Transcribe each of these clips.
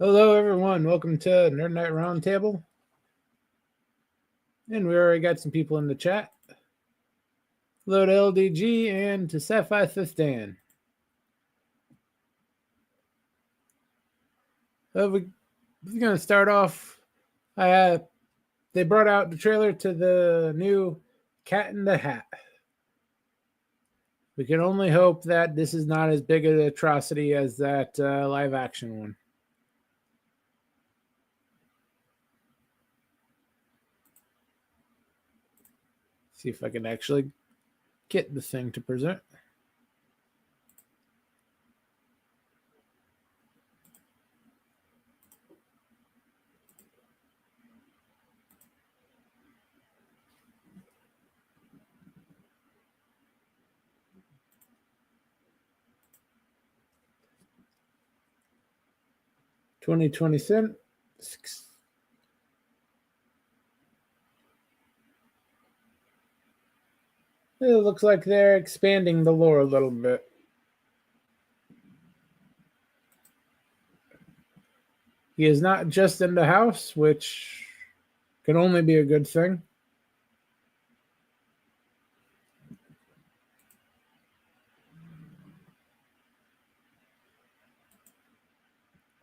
Hello, everyone. Welcome to Nerd Night Roundtable. And we already got some people in the chat. Hello to LDG and to Sapphire Fifth Dan. We're going to start off. They brought out the trailer to the new Cat in the Hat. We can only hope that this is not as big an atrocity as that live action one. See if I can actually get the thing to present. $20.20. It looks like they're expanding the lore a little bit. He is not just in the house, which can only be a good thing.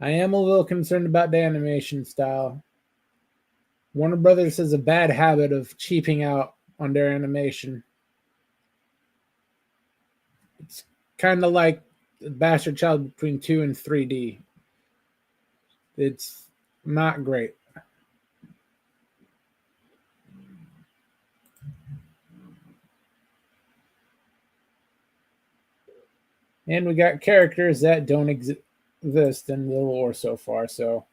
I am a little concerned about the animation style. Warner Brothers has a bad habit of cheaping out on their animation. It's kind of like the bastard child between 2 and 3D. It's not great. And we got characters that don't exist in the lore so far, so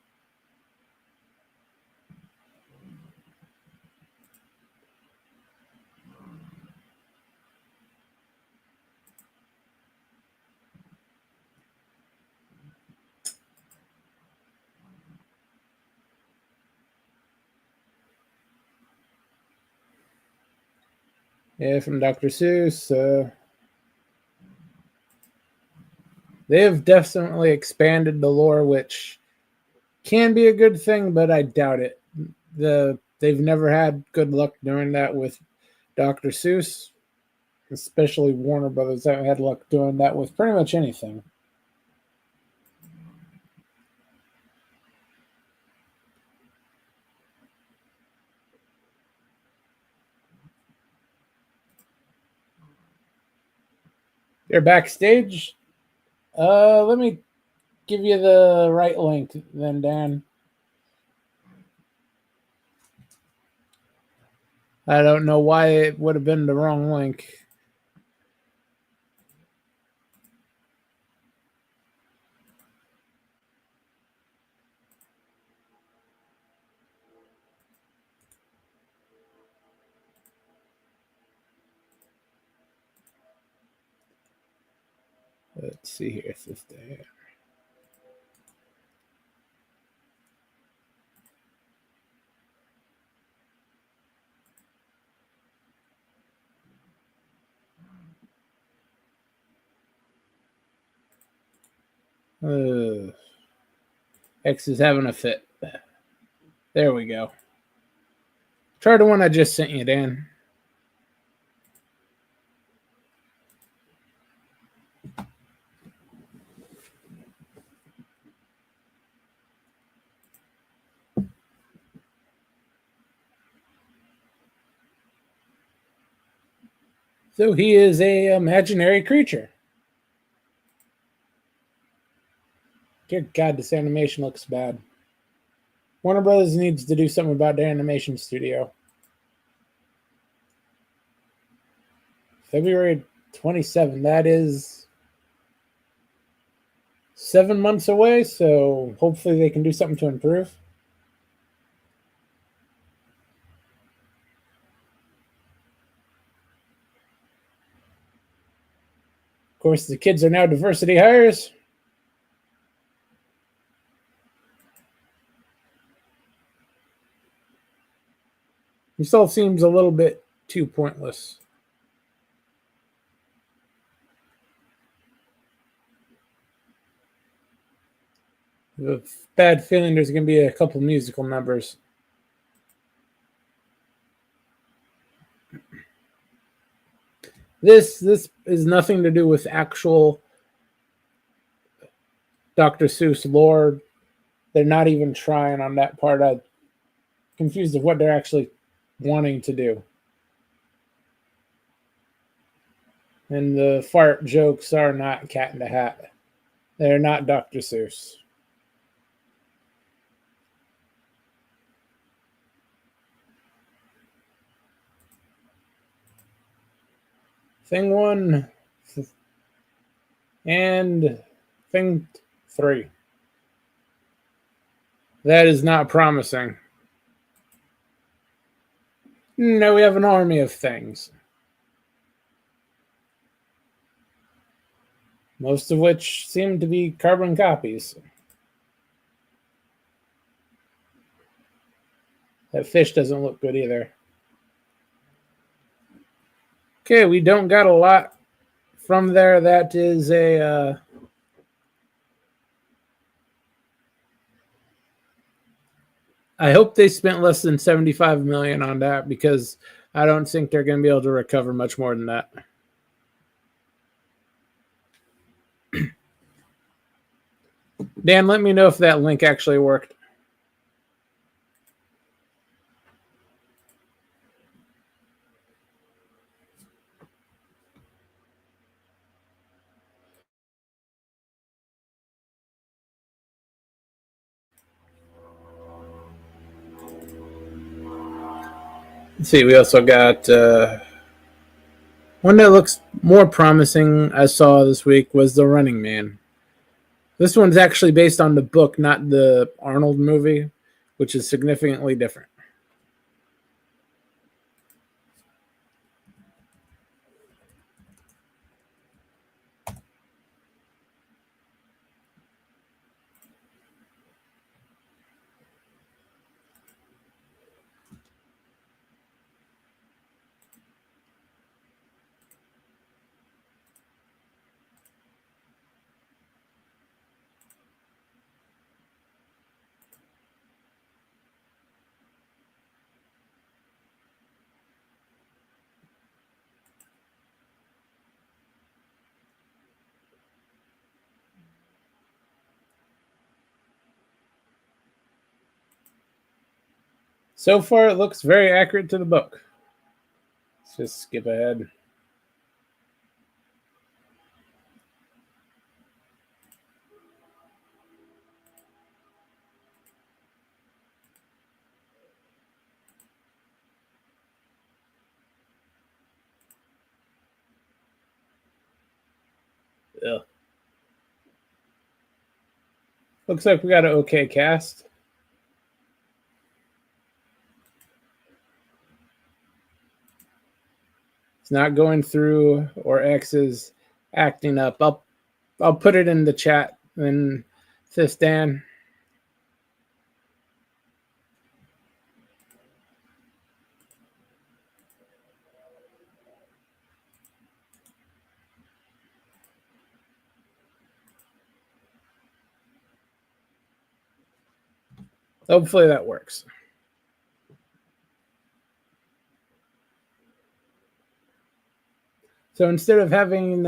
yeah, from Dr. Seuss. They have definitely expanded the lore, which can be a good thing, but I doubt it. They've never had good luck doing that with Dr. Seuss, especially Warner Brothers haven't had luck doing that with pretty much anything. They're backstage. Let me give you the right link then, Dan. I don't know why it would have been the wrong link. Let's see here if this Dan. X is having a fit. There we go. Try the one I just sent you, Dan. So he is a imaginary creature. Dear God, this animation looks bad. Warner Brothers needs to do something about their animation studio. February 27. That is 7 months away, so hopefully they can do something to improve. Of course, the kids are now diversity hires. This all seems a little bit too pointless. I have a bad feeling there's going to be a couple musical numbers. This is nothing to do with actual Dr. Seuss lore. They're not even trying on that part. I'm confused of what they're actually wanting to do. And the fart jokes are not Cat in the Hat. They're not Dr. Seuss. Thing 1 and thing 3. That is not promising. No, we have an army of things. Most of which seem to be carbon copies. That fish doesn't look good either. Okay, we don't got a lot from there. That is a... I hope they spent less than $75 million on that, because I don't think they're going to be able to recover much more than that. Dan, let me know if that link actually worked. Let's see, we also got one that looks more promising I saw this week was The Running Man. This one's actually based on the book, not the Arnold movie, which is significantly different. So far, it looks very accurate to the book. Let's just skip ahead. Ugh. Looks like we got an okay cast. It's not going through, or X is acting up. I'll put it in the chat and this Dan. Hopefully that works. So instead of having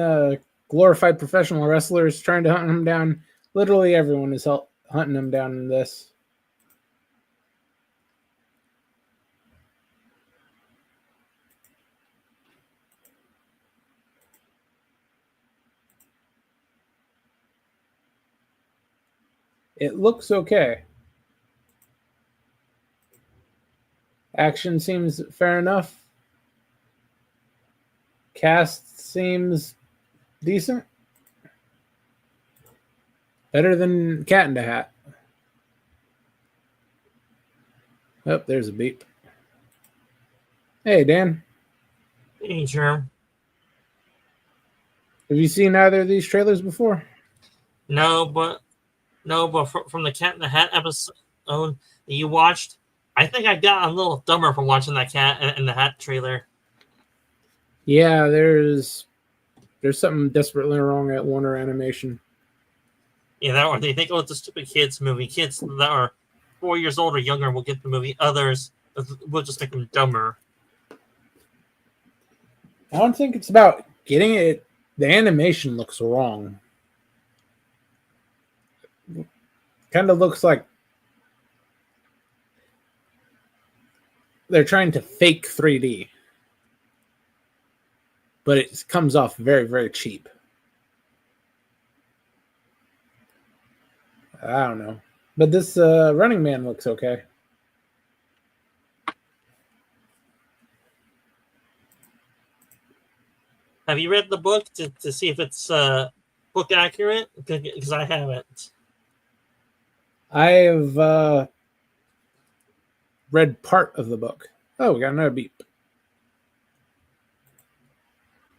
glorified professional wrestlers trying to hunt him down, literally everyone is hunting him down in this. It looks okay. Action seems fair enough. Cast seems decent. Better than Cat in the Hat. Oh, there's a beep. Hey, Dan. Hey, Germ. Have you seen either of these trailers before? No, but from the Cat in the Hat episode that you watched, I think I got a little dumber from watching that Cat in the Hat trailer. Yeah, there's something desperately wrong at Warner Animation. Or they think, oh, it's a stupid kids movie. Kids that are 4 years old or younger will get the movie. Others will just make them dumber. I don't think it's about getting it. The animation looks wrong. Kind of looks like they're trying to fake 3D. But it comes off very, very cheap. I don't know. But this Running Man looks okay. Have you read the book to see if it's book accurate? Because I haven't. I have read part of the book. Oh, we got another beep.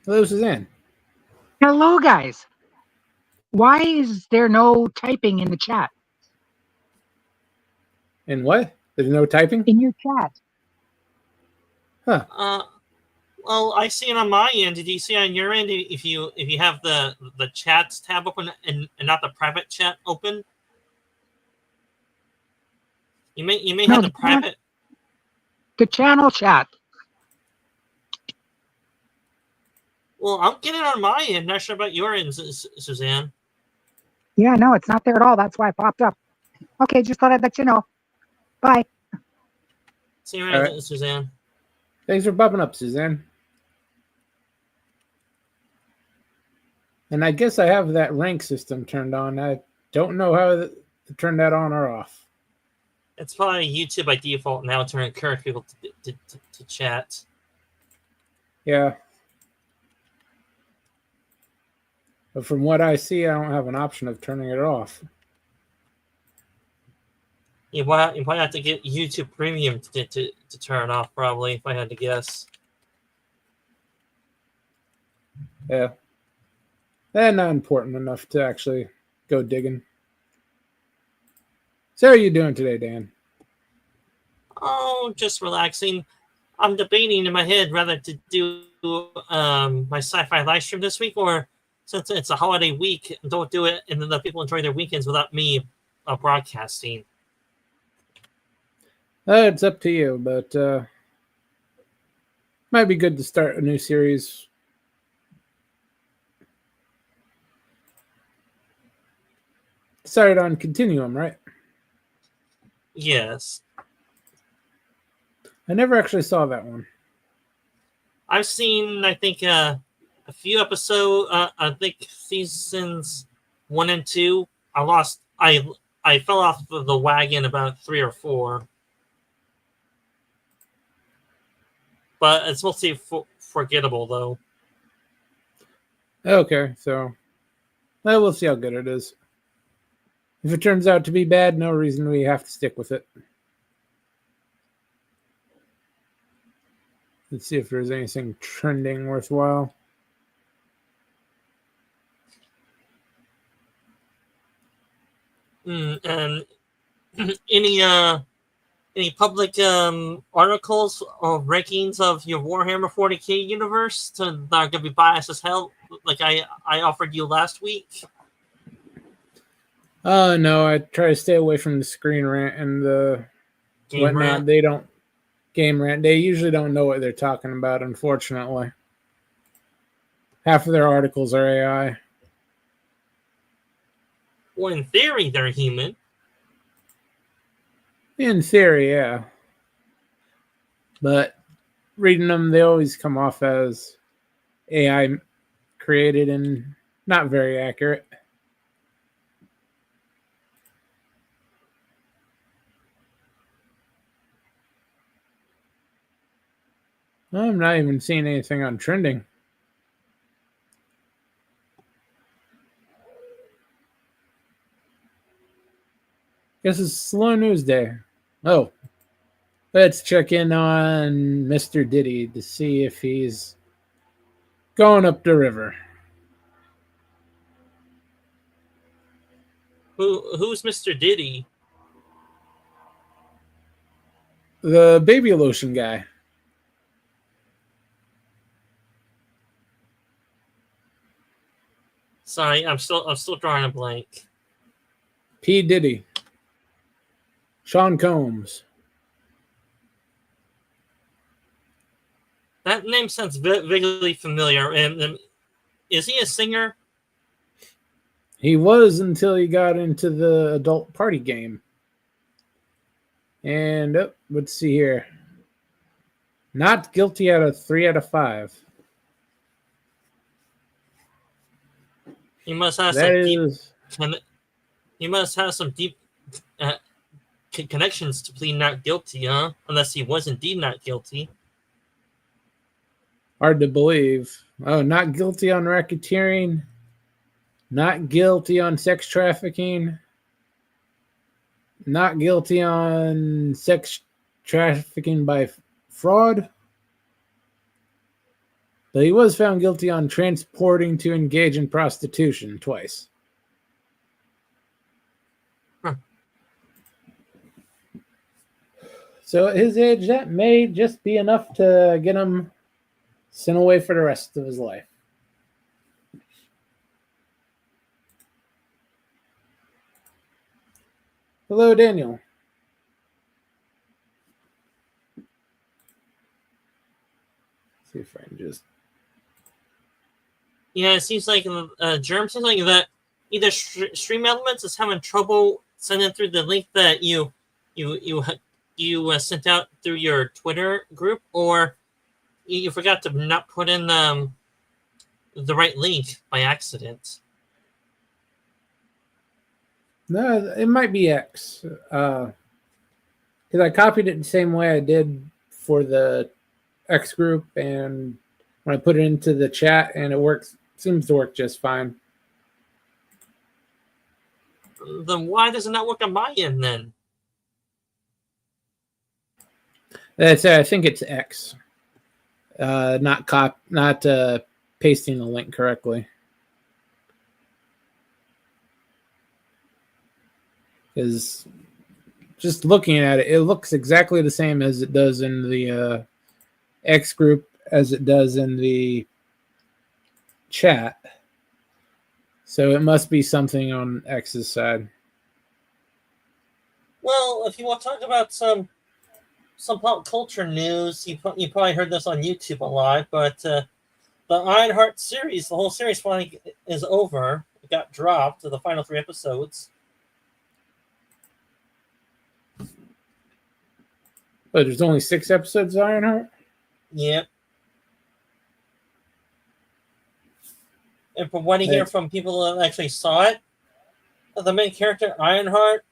Hello, Suzanne. Hello, guys. Why is there no typing in the chat? In what? There's no typing? In your chat. Huh. Well, I see it on my end. Did you see on your end if you have the chats tab open and not the private chat open? You may have the private. The channel chat. Well, I'm getting it on my end. Not sure about your end, Suzanne. Yeah, no, it's not there at all. That's why it popped up. Okay, just thought I'd let you know. Bye. See you around, Suzanne. Thanks for popping up, Suzanne. And I guess I have that rank system turned on. I don't know how to turn that on or off. It's probably YouTube by default now to encourage people to chat. Yeah. But from what I see, I don't have an option of turning it off. You might have to get YouTube Premium to turn it off, probably, if I had to guess. Yeah. And not important enough to actually go digging. So how are you doing today, Dan? Oh, just relaxing. I'm debating in my head whether to do my sci-fi live stream this week, or since it's a holiday week, don't do it and then let people enjoy their weekends without me broadcasting. It's up to you, but might be good to start a new series. Decided on Continuum, right? Yes. I never actually saw that one. I've seen, I think, a few episodes. I think seasons 1 and 2. I fell off the wagon about 3 or 4. But it's mostly forgettable, though. Okay, so we'll see how good it is. If it turns out to be bad, no reason we have to stick with it. Let's see if there's anything trending worthwhile. And any public articles or rankings of your Warhammer 40k universe that are going to be biased as hell, like I offered you last week? No, I try to stay away from the screen rant and the Game whatnot. rant? They don't game rant. They usually don't know what they're talking about, unfortunately. Half of their articles are AI. Well, in theory, they're human. In theory, yeah. But reading them, they always come off as AI created and not very accurate. I'm not even seeing anything on trending. Guess it's slow news day. Oh, let's check in on Mr. Diddy to see if he's going up the river. Who's Mr. Diddy? The baby lotion guy. Sorry, I'm still drawing a blank. P. Diddy. Sean Combs. That name sounds vaguely familiar. And is he a singer? He was until he got into the adult party game. And let's see here. Not guilty out of 3 out of 5. He must have That some deep. is He must have some deep connections to plead not guilty, huh? Unless he was indeed not guilty. hard to believe. Oh, not guilty on racketeering. Not guilty on sex trafficking. Not guilty on sex trafficking by fraud. But he was found guilty on transporting to engage in prostitution twice. Huh. So at his age, that may just be enough to get him sent away for the rest of his life. Hello, Daniel. Let's see if I can just... Yeah, it seems like Germ seems like that either Stream Elements is having trouble sending through the link that you sent out through your Twitter group, or you forgot to not put in the right link by accident. No, it might be X. Because I copied it the same way I did for the X group, and when I put it into the chat, and it works, seems to work just fine. Then why does it not work on my end then? I think it's X. Not pasting the link correctly. Because just looking at it, it looks exactly the same as it does in the X group as it does in the chat. So it must be something on X's side. Well, if you want to talk about some pop culture news, you probably heard this on YouTube a lot, but the Ironheart series, the whole series finally is over. It got dropped to the final 3 episodes. Oh, there's only 6 episodes of Ironheart? Yep. And from what I hear from people that actually saw it, the main character, Ironheart,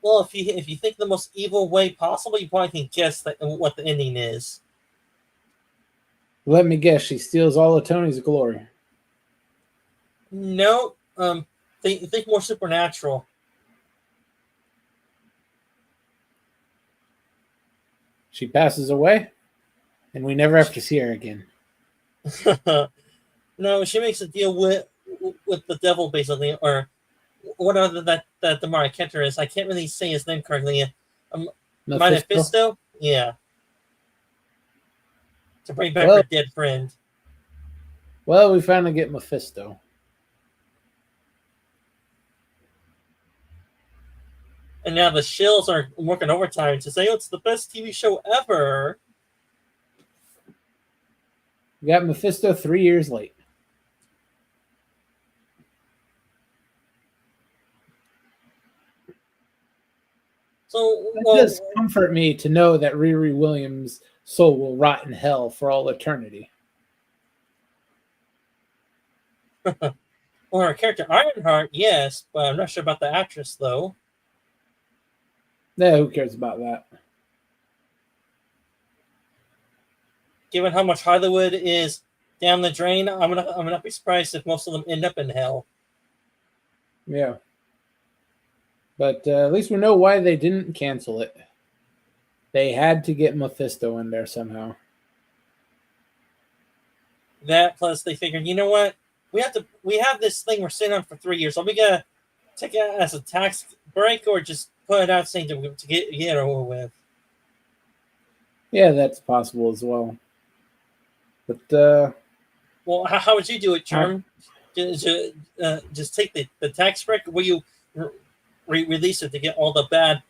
well, if you think the most evil way possible, you probably can guess what the ending is. Let me guess, she steals all of Tony's glory. No, think more supernatural. She passes away, and we never have to see her again. No, she makes a deal with the devil, basically, or whatever that the Mara character is. I can't really say his name correctly. Mephisto? Yeah. To bring back her dead friend. Well, we finally get Mephisto. And now the shills are working overtime to say, it's the best TV show ever. We got Mephisto 3 years late. So, it does comfort me to know that Riri Williams' soul will rot in hell for all eternity. Well, her character Ironheart, yes, but I'm not sure about the actress, though. No, who cares about that? Given how much Hollywood is down the drain, I'm not be surprised if most of them end up in hell. Yeah. But at least we know why they didn't cancel it. They had to get Mephisto in there somehow. That plus they figured, you know what? We have this thing we're sitting on for 3 years. Are we gonna take it as a tax break or just put it out saying to get it over with? Yeah, that's possible as well. But well, how would you do it, Germ? Just take the tax break? Will you release it to get all the bad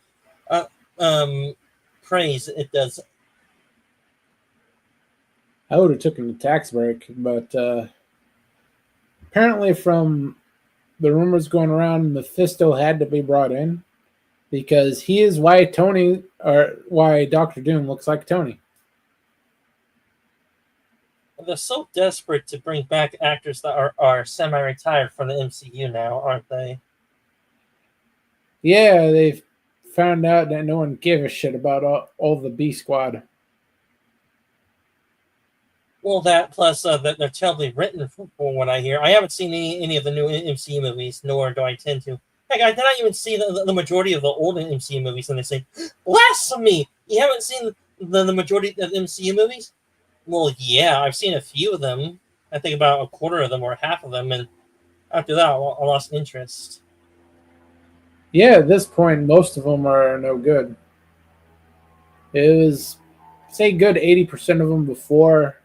uh, praise it does. I would have taken the tax break, but apparently from the rumors going around, Mephisto had to be brought in because he is why Doctor Doom looks like Tony. They're so desperate to bring back actors that are semi-retired from the MCU now, aren't they? Yeah, they've found out that no one gave a shit about all the B Squad. Well, that plus that they're terribly written from what I hear. I haven't seen any of the new MCU movies, nor do I intend to. Heck, I did not even see the majority of the old MCU movies, and they say, blasphemy! You haven't seen the majority of the MCU movies? Well, yeah, I've seen a few of them. I think about a quarter of them or half of them, and after that, I lost interest. Yeah, at this point, most of them are no good. It was, say, good 80% of them before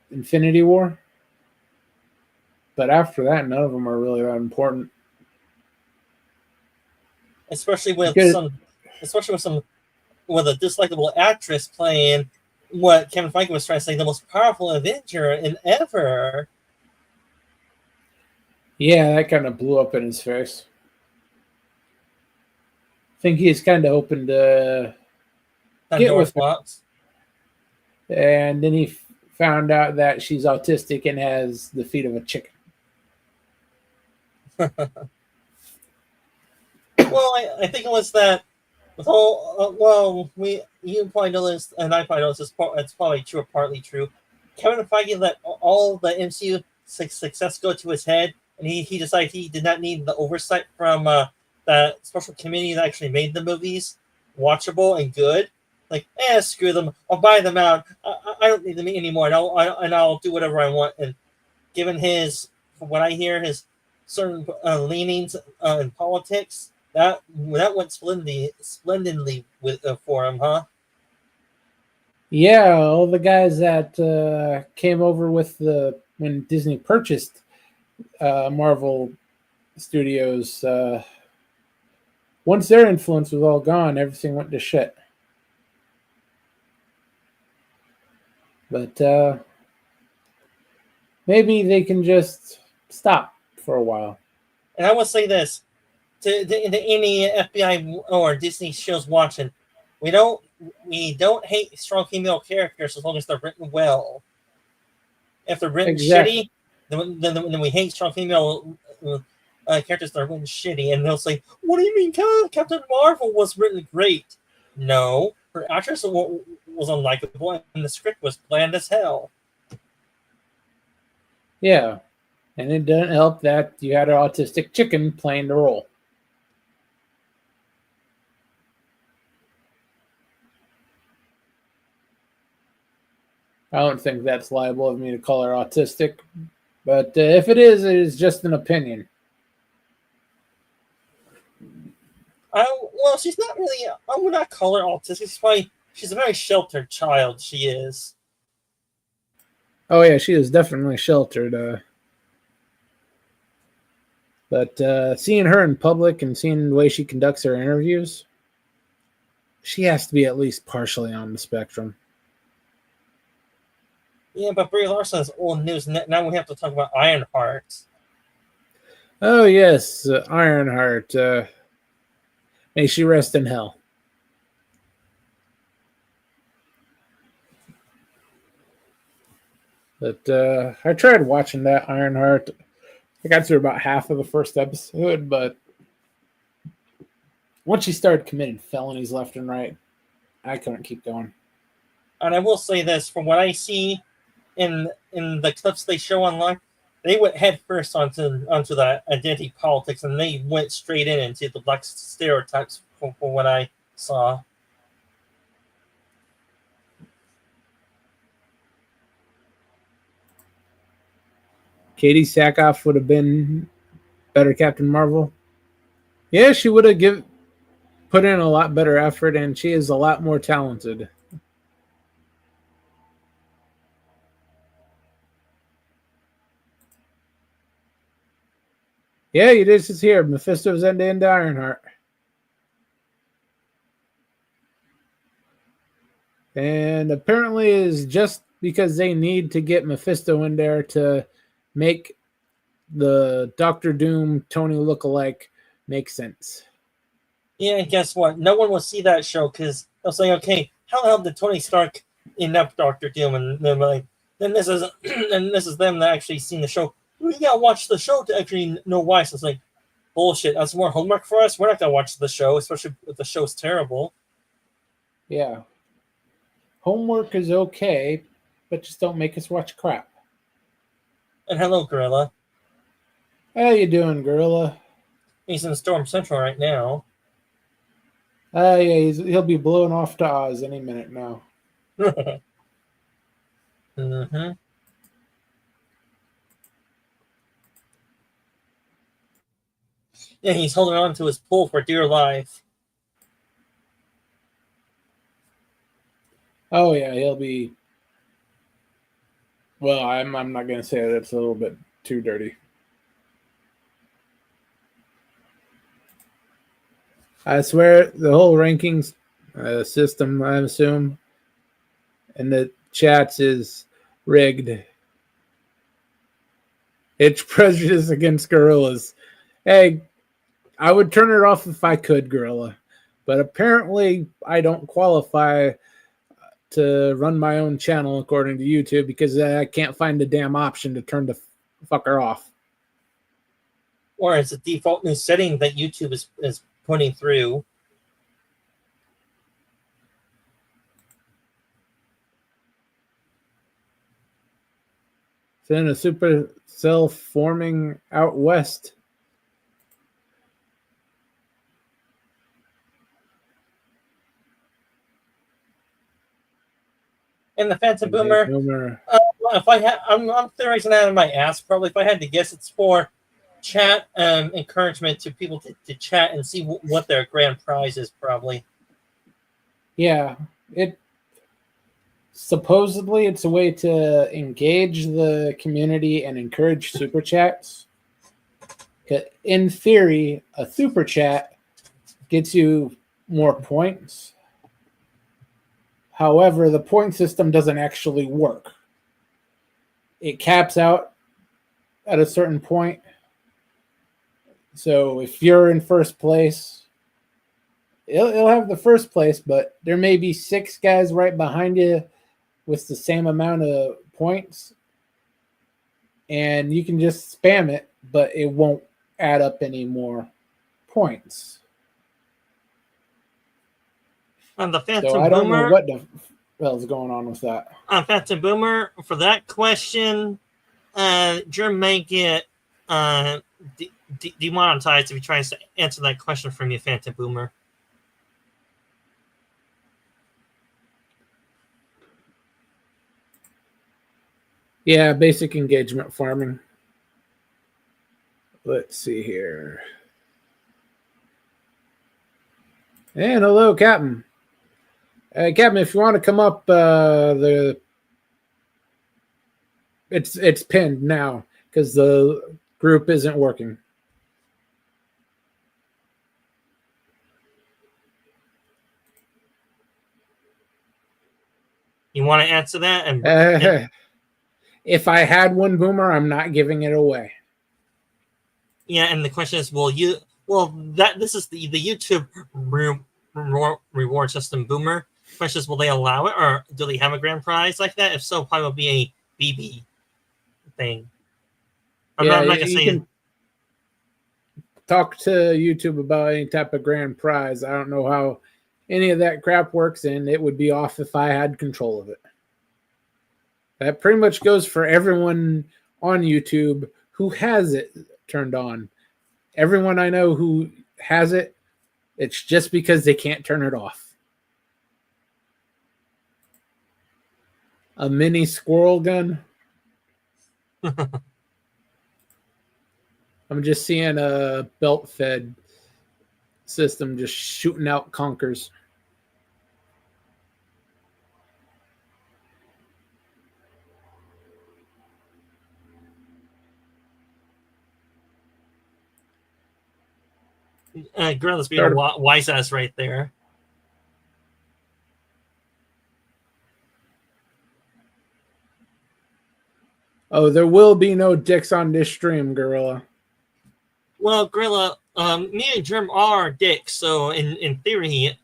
Infinity War. But after that, none of them are really that important. Especially with a dislikable actress playing what Kevin Feige was trying to say, the most powerful Avenger in ever. Yeah, that kind of blew up in his face. I think he's kind of hoping to get with her. Box. And then he found out that she's autistic and has the feet of a chicken. Well, I think it was that with all you probably know this, and I probably know this. It's probably true or partly true. Kevin Feige let all the MCU success go to his head, and he decided he did not need the oversight from that special committee that actually made the movies watchable and good. Like, screw them! I'll buy them out. I don't need them anymore, and I'll do whatever I want. And given from what I hear, his certain leanings in politics, that went splendidly with for him, huh? Yeah, all the guys that came over with when Disney purchased Marvel Studios, once their influence was all gone, everything went to shit. But maybe they can just stop for a while. And I will say this to any FBI or Disney shows watching: we don't hate strong female characters as long as they're written well. If they're written shitty, then we hate strong female characters that are written shitty, and they'll say, "What do you mean, Captain Marvel was written great?" No, her actress was unlikable, and the script was bland as hell. Yeah, and it didn't help that you had an autistic chicken playing the role. I don't think that's liable of me to call her autistic, but if it is just an opinion. Well, she's not really. I would not call her autistic. She's a very sheltered child. She is. Oh yeah, she is definitely sheltered. But seeing her in public and seeing the way she conducts her interviews, she has to be at least partially on the spectrum. Yeah, but Brie Larson is old news. Now we have to talk about Ironheart. Oh yes, Ironheart. May she rest in hell. But I tried watching that Ironheart. I got through about half of the first episode, but once she started committing felonies left and right, I couldn't keep going. And I will say this: from what I see in the clips they show online, they went head first onto the identity politics, and they went straight into the black stereotypes from what I saw. Katie Sackhoff would have been better Captain Marvel. Yeah, she would have put in a lot better effort, and she is a lot more talented. Yeah, Eustace is here. Mephisto's ended into Ironheart. And apparently is just because they need to get Mephisto in there to make the Doctor Doom Tony lookalike make sense. Yeah, and guess what? No one will see that show because they'll say, okay, how the hell did Tony Stark end up Doctor Doom? And then like, then this is and this is them that actually seen the show. We gotta watch the show to actually know why. So it's like bullshit. That's more homework for us. We're not gonna watch the show, especially if the show's terrible. Yeah. Homework is okay, but just don't make us watch crap. And hello, Gorilla. How you doing, Gorilla? He's in Storm Central right now. Yeah, he'll be blowing off to Oz any minute now. Mm-hmm. Yeah, he's holding on to his pool for dear life. Oh yeah, he'll be. Well, I'm not gonna say that. It's a little bit too dirty. I swear the whole rankings system, I assume, and the chats is rigged. It's prejudice against gorillas. Hey, I would turn it off if I could, Gorilla. But apparently I don't qualify to run my own channel according to YouTube because I can't find the damn option to turn the fucker off. Or it's a default new setting that YouTube is putting through. Then a supercell forming out west. And the Phantom Boomer. If I had, I'm theorizing out of my ass. Probably, if I had to guess, it's for chat encouragement to people to chat and see what their grand prize is. Probably. Yeah, it supposedly it's a way to engage the community and encourage super chats. In theory, a super chat gets you more points. However, the point system doesn't actually work. It caps out at a certain point. So if you're in first place, it'll have the first place, but there may be 6 guys right behind you with the same amount of points. And you can just spam it, but it won't add up any more points. On the Phantom So I don't Boomer, know what the hell's going on with that. On Phantom Boomer, for that question, Germ may get demonetized if he tries to answer that question from you, Phantom Boomer. Yeah, basic engagement farming. Let's see here. And hello, Captain. Captain, if you want to come up, it's pinned now because the group isn't working. You want to answer that? And if I had one boomer, I'm not giving it away. yeah, and the question is, this is the YouTube reward system, Boomer. The question is, will they allow it, or do they have a grand prize like that? If so, probably will be a BB thing. I'm not gonna say. Can talk to YouTube about any type of grand prize. I don't know how any of that crap works, and it would be off if I had control of it. That pretty much goes for everyone on YouTube who has it turned on. Everyone I know who has it, it's just because they can't turn it off. A mini squirrel gun. I'm just seeing a belt-fed system just shooting out conkers. Gorilla's being a wise ass right there. Oh, there will be no dicks on this stream, Gorilla. Well, Gorilla, me and Germ are dicks, so in theory,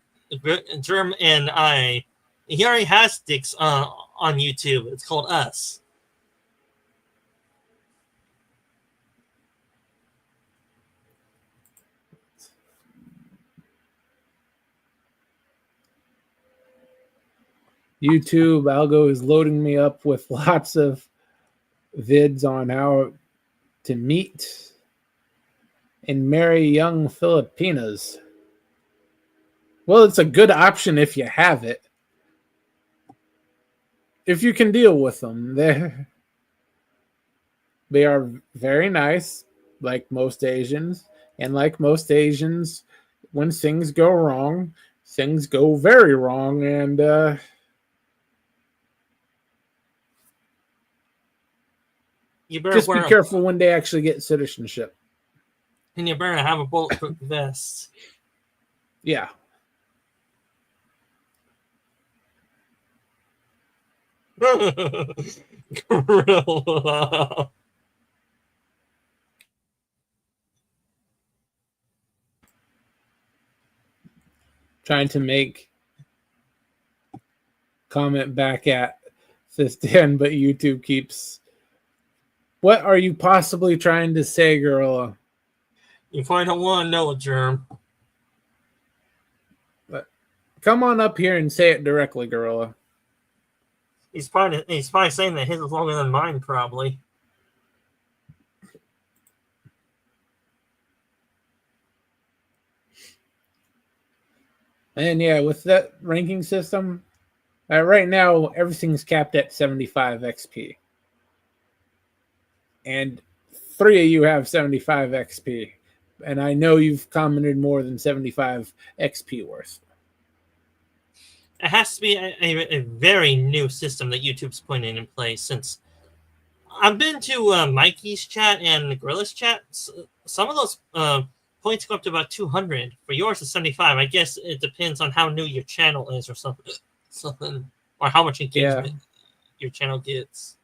Germ and he already has dicks on YouTube. It's called Us. YouTube algo is loading me up with lots of vids on how to meet and marry young Filipinas. Well, it's a good option if you have it. If you can deal with them. They are very nice, like most Asians. And like most Asians, when things go wrong, things go very wrong. And you better just be careful when they actually get citizenship. And you better have a bulletproof vest. Yeah. Gorilla. Trying to make comment back at Sistan, but YouTube keeps. What are you possibly trying to say, Gorilla? You probably don't want to know, Germ. But come on up here and say it directly, Gorilla. He's probably saying that his is longer than mine, probably. And yeah, with that ranking system, right now everything's capped at 75 XP. And 3 of you have 75 XP. And I know you've commented more than 75 XP worth. It has to be a very new system that YouTube's putting in place, since I've been to Mikey's chat and Gorilla's chat. Some of those points go up to about 200. For yours, it's 75. I guess it depends on how new your channel is or something, or how much engagement your channel gets.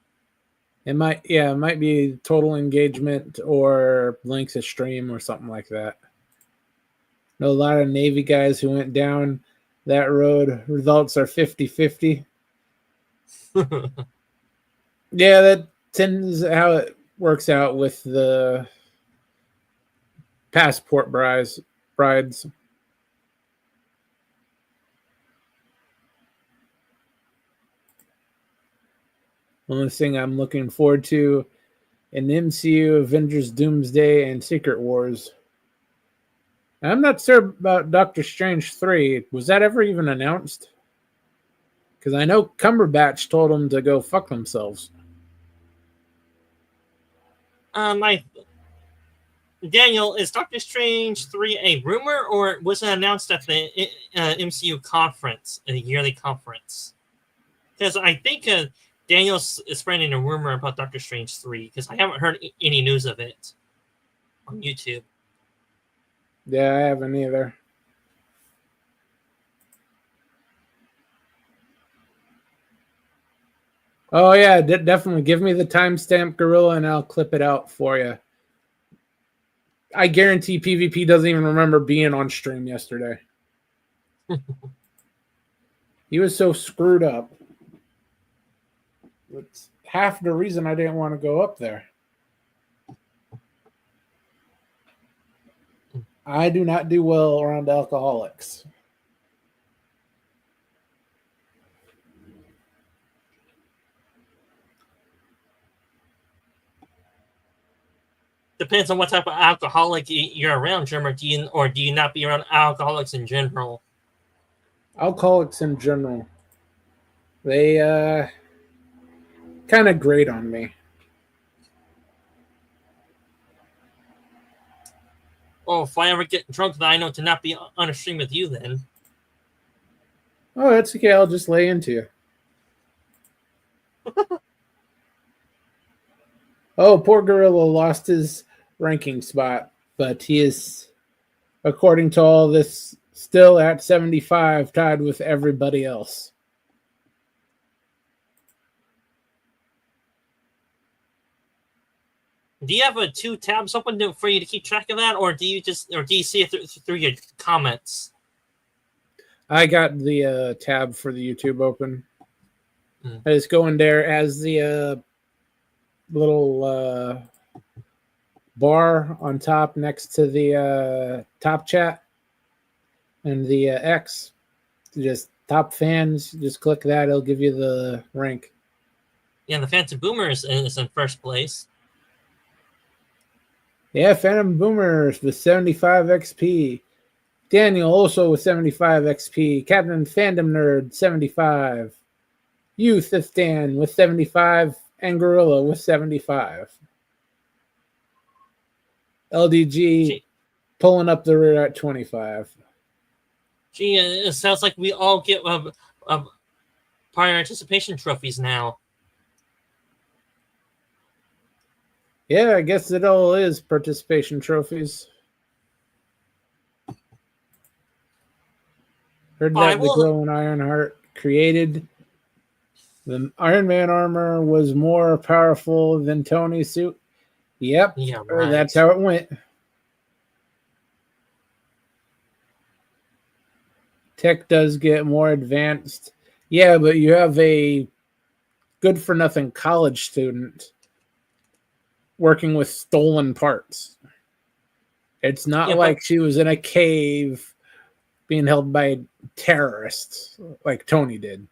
It might be total engagement or length of stream or something like that. Know a lot of Navy guys who went down that road. Results are 50-50. Yeah, that tends how it works out with the passport brides. Only thing I'm looking forward to in the MCU, Avengers Doomsday, and Secret Wars. I'm not sure about Doctor Strange 3. Was that ever even announced? Because I know Cumberbatch told them to go fuck themselves. Daniel, is Doctor Strange 3 a rumor, or was it announced at the MCU conference, a yearly conference? Because I think Daniel's spreading a rumor about Doctor Strange 3, because I haven't heard any news of it on YouTube. Yeah, I haven't either. Oh, yeah, definitely. Give me the timestamp, Gorilla, and I'll clip it out for you. I guarantee PvP doesn't even remember being on stream yesterday. He was so screwed up. It's half the reason I didn't want to go up there. I do not do well around alcoholics. Depends on what type of alcoholic you're around, Jim, or do you not be around alcoholics in general? Alcoholics in general. They kind of grate on me. Oh, if I ever get drunk, then I know to not be on a stream with you then. Oh, that's okay. I'll just lay into you. Oh, poor Gorilla lost his ranking spot, but he is according to all this, still at 75, tied with everybody else. Do you have two tabs open for you to keep track of that, or do you see it through your comments? I got the tab for the YouTube open. I just go in there as the little bar on top next to the top chat and the X. Just top fans. Just click that. It'll give you the rank. Yeah, the Phantom Boomers is in first place. Yeah, Phantom Boomers with 75 XP. Daniel also with 75 XP. Captain Fandom Nerd, 75. Youth Stan with 75. And Gorilla with 75. LDG pulling up the rear at 25. Gee, it sounds like we all get prior anticipation trophies now. Yeah, I guess it all is participation trophies. Heard that the glowing Ironheart created. The Iron Man armor was more powerful than Tony's suit. Yep, yeah, right. That's how it went. Tech does get more advanced. Yeah, but you have a good-for-nothing college student working with stolen parts. It's not like she was in a cave being held by terrorists like Tony did.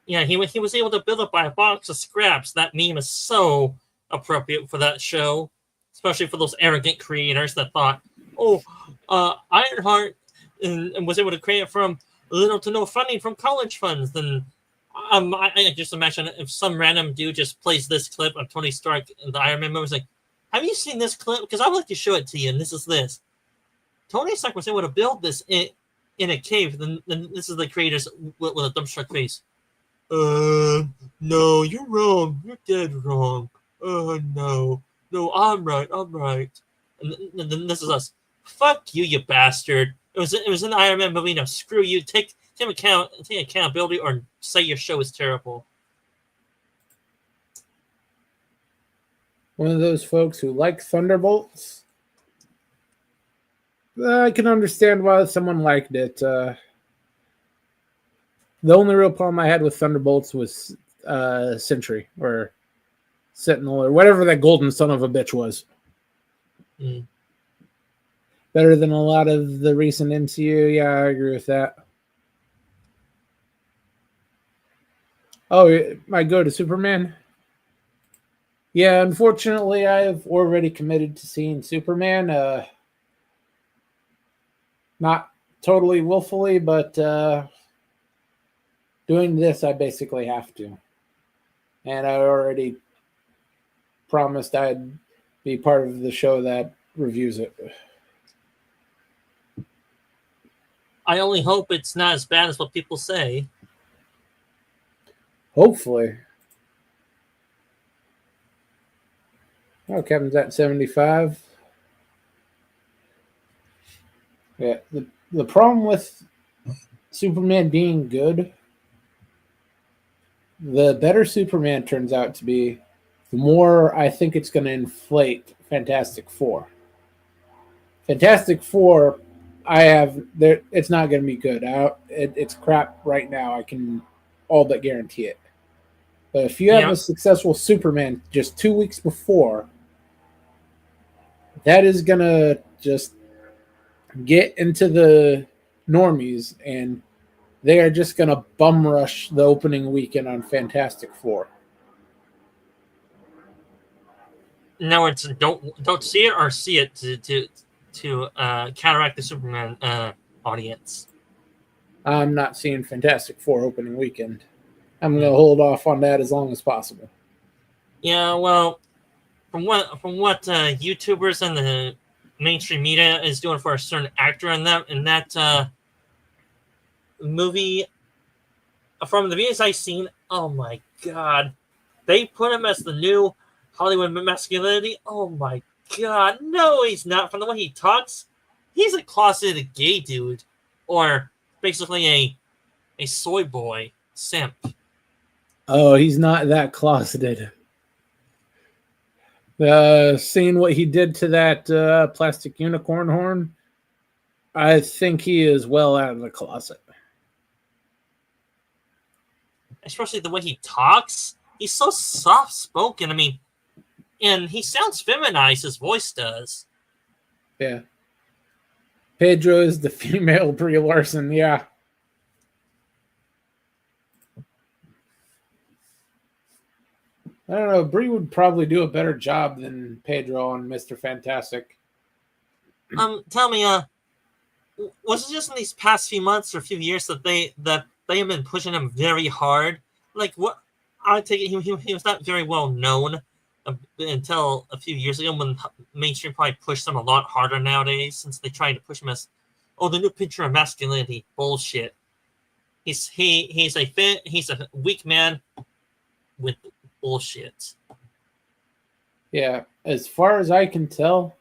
Yeah, he was able to build up by a box of scraps. That meme is so appropriate for that show, especially for those arrogant creators that thought, Ironheart and was able to create it from little to no funding from college funds. Then I just imagine if some random dude just plays this clip of Tony Stark in the Iron Man movie, like, have you seen this clip? Because I would like to show it to you, and this is this. Tony Stark was able to build this in a cave, then this is the creators with a dumbstruck face. No, you're wrong. You're dead wrong. No, I'm right. And then this is us. Fuck you, you bastard. It was an Iron Man movie. Now screw you. Take accountability, or say your show is terrible. One of those folks who like Thunderbolts. I can understand why someone liked it. The only real problem I had with Thunderbolts was Sentry or Sentinel or whatever that golden son of a bitch was. Better than a lot of the recent MCU. Yeah, I agree with that. Oh, I go to Superman? Yeah, unfortunately, I've already committed to seeing Superman. Not totally willfully, but doing this, I basically have to. And I already promised I'd be part of the show that reviews it. I only hope it's not as bad as what people say. Hopefully. Oh, Kevin's at 75. Yeah, the problem with Superman being good, the better Superman turns out to be, the more I think it's going to inflate Fantastic Four. Fantastic Four, it's not going to be good. It's crap right now. I can all but guarantee it. But if you have a successful Superman just 2 weeks before, that is going to just get into the normies, and they are just going to bum rush the opening weekend on Fantastic Four. No, it's don't see it or see it to counteract the Superman audience. I'm not seeing Fantastic Four opening weekend. I'm going to hold off on that as long as possible. Yeah, well, from what YouTubers and the mainstream media is doing for a certain actor in that movie, from the videos I've seen, oh my god, they put him as the new Hollywood masculinity. Oh my god, no, he's not. From the way he talks, he's a closeted gay dude, or basically a soy boy simp. Oh, he's not that closeted. Seeing what he did to that plastic unicorn horn, I think he is well out of the closet. Especially the way he talks. He's so soft-spoken. I mean, and he sounds feminized, his voice does. Yeah. Pedro is the female Brie Larson, yeah. I don't know, Brie would probably do a better job than Pedro on Mr. Fantastic. Tell me, was it just in these past few months or few years that they have been pushing him very hard? Like, what? I take it he was not very well known until a few years ago, when mainstream probably pushed him a lot harder nowadays, since they tried to push him as, oh, the new picture of masculinity. Bullshit. He's a weak man with bullshit. Yeah, as far as I can tell,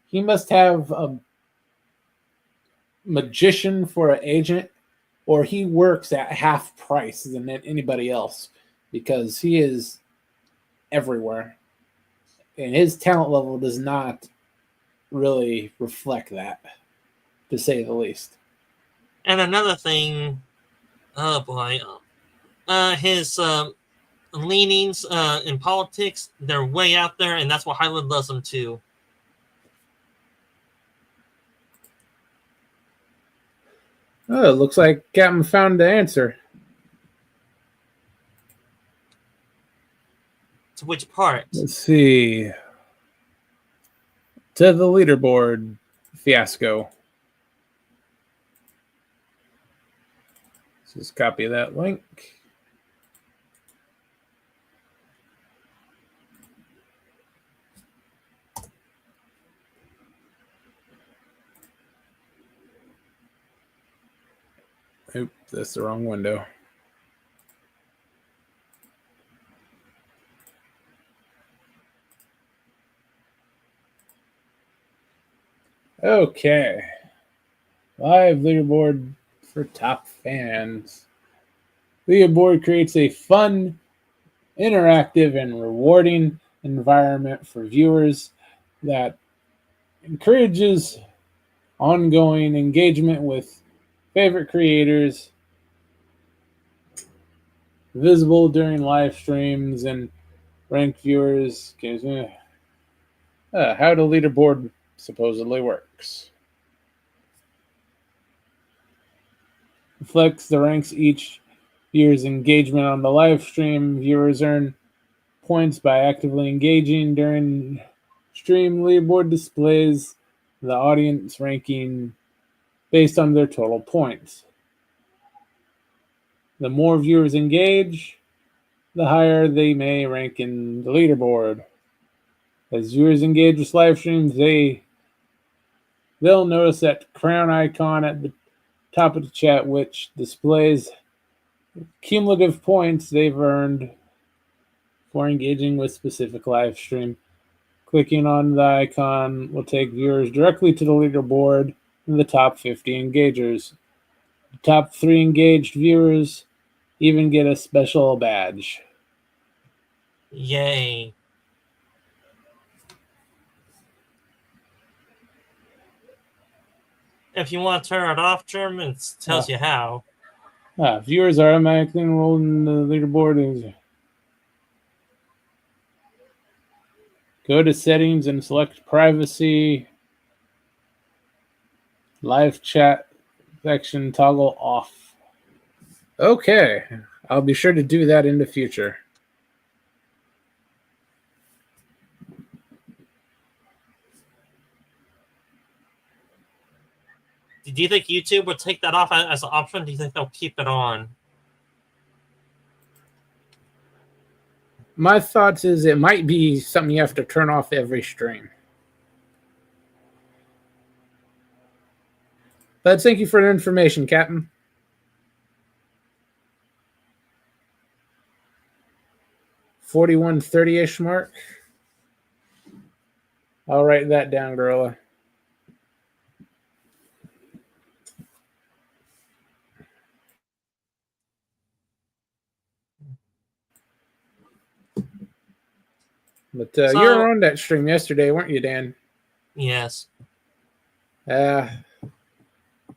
he must have a magician for an agent, or he works at half price than anybody else, because he is everywhere. And his talent level does not really reflect that, to say the least. And another thing, oh boy, his leanings in politics, they're way out there, and that's why Hollywood loves him too. Oh, it looks like Captain found the answer. To which part? Let's see. To the leaderboard fiasco. Let's just copy that link. Oop, that's the wrong window. Okay. Live leaderboard for top fans. Leaderboard creates a fun, interactive, and rewarding environment for viewers that encourages ongoing engagement with favorite creators, visible during live streams, and ranked viewers. How the leaderboard supposedly works. Reflects the ranks each viewer's engagement on the live stream. Viewers earn points by actively engaging during stream. Leaderboard displays the audience ranking based on their total points. The more viewers engage, the higher they may rank in the leaderboard. As viewers engage with live streams, they'll notice that crown icon at the top of the chat, which displays cumulative points they've earned for engaging with specific live stream. Clicking on the icon will take viewers directly to the leaderboard and the top 50 engagers. The top 3 engaged viewers even get a special badge. Yay. If you want to turn it off, Germ, it tells you how. Viewers are automatically enrolled in the leaderboard. Go to settings and select privacy. Live chat section toggle off. Okay, I'll be sure to do that in the future. Do you think YouTube would take that off as an option? Do you think they'll keep it on? My thoughts is it might be something you have to turn off every stream. But thank you for the information, Captain. 41:30-ish mark. I'll write that down, Gorilla. But So- you were on that stream yesterday, weren't you, Dan? Yes.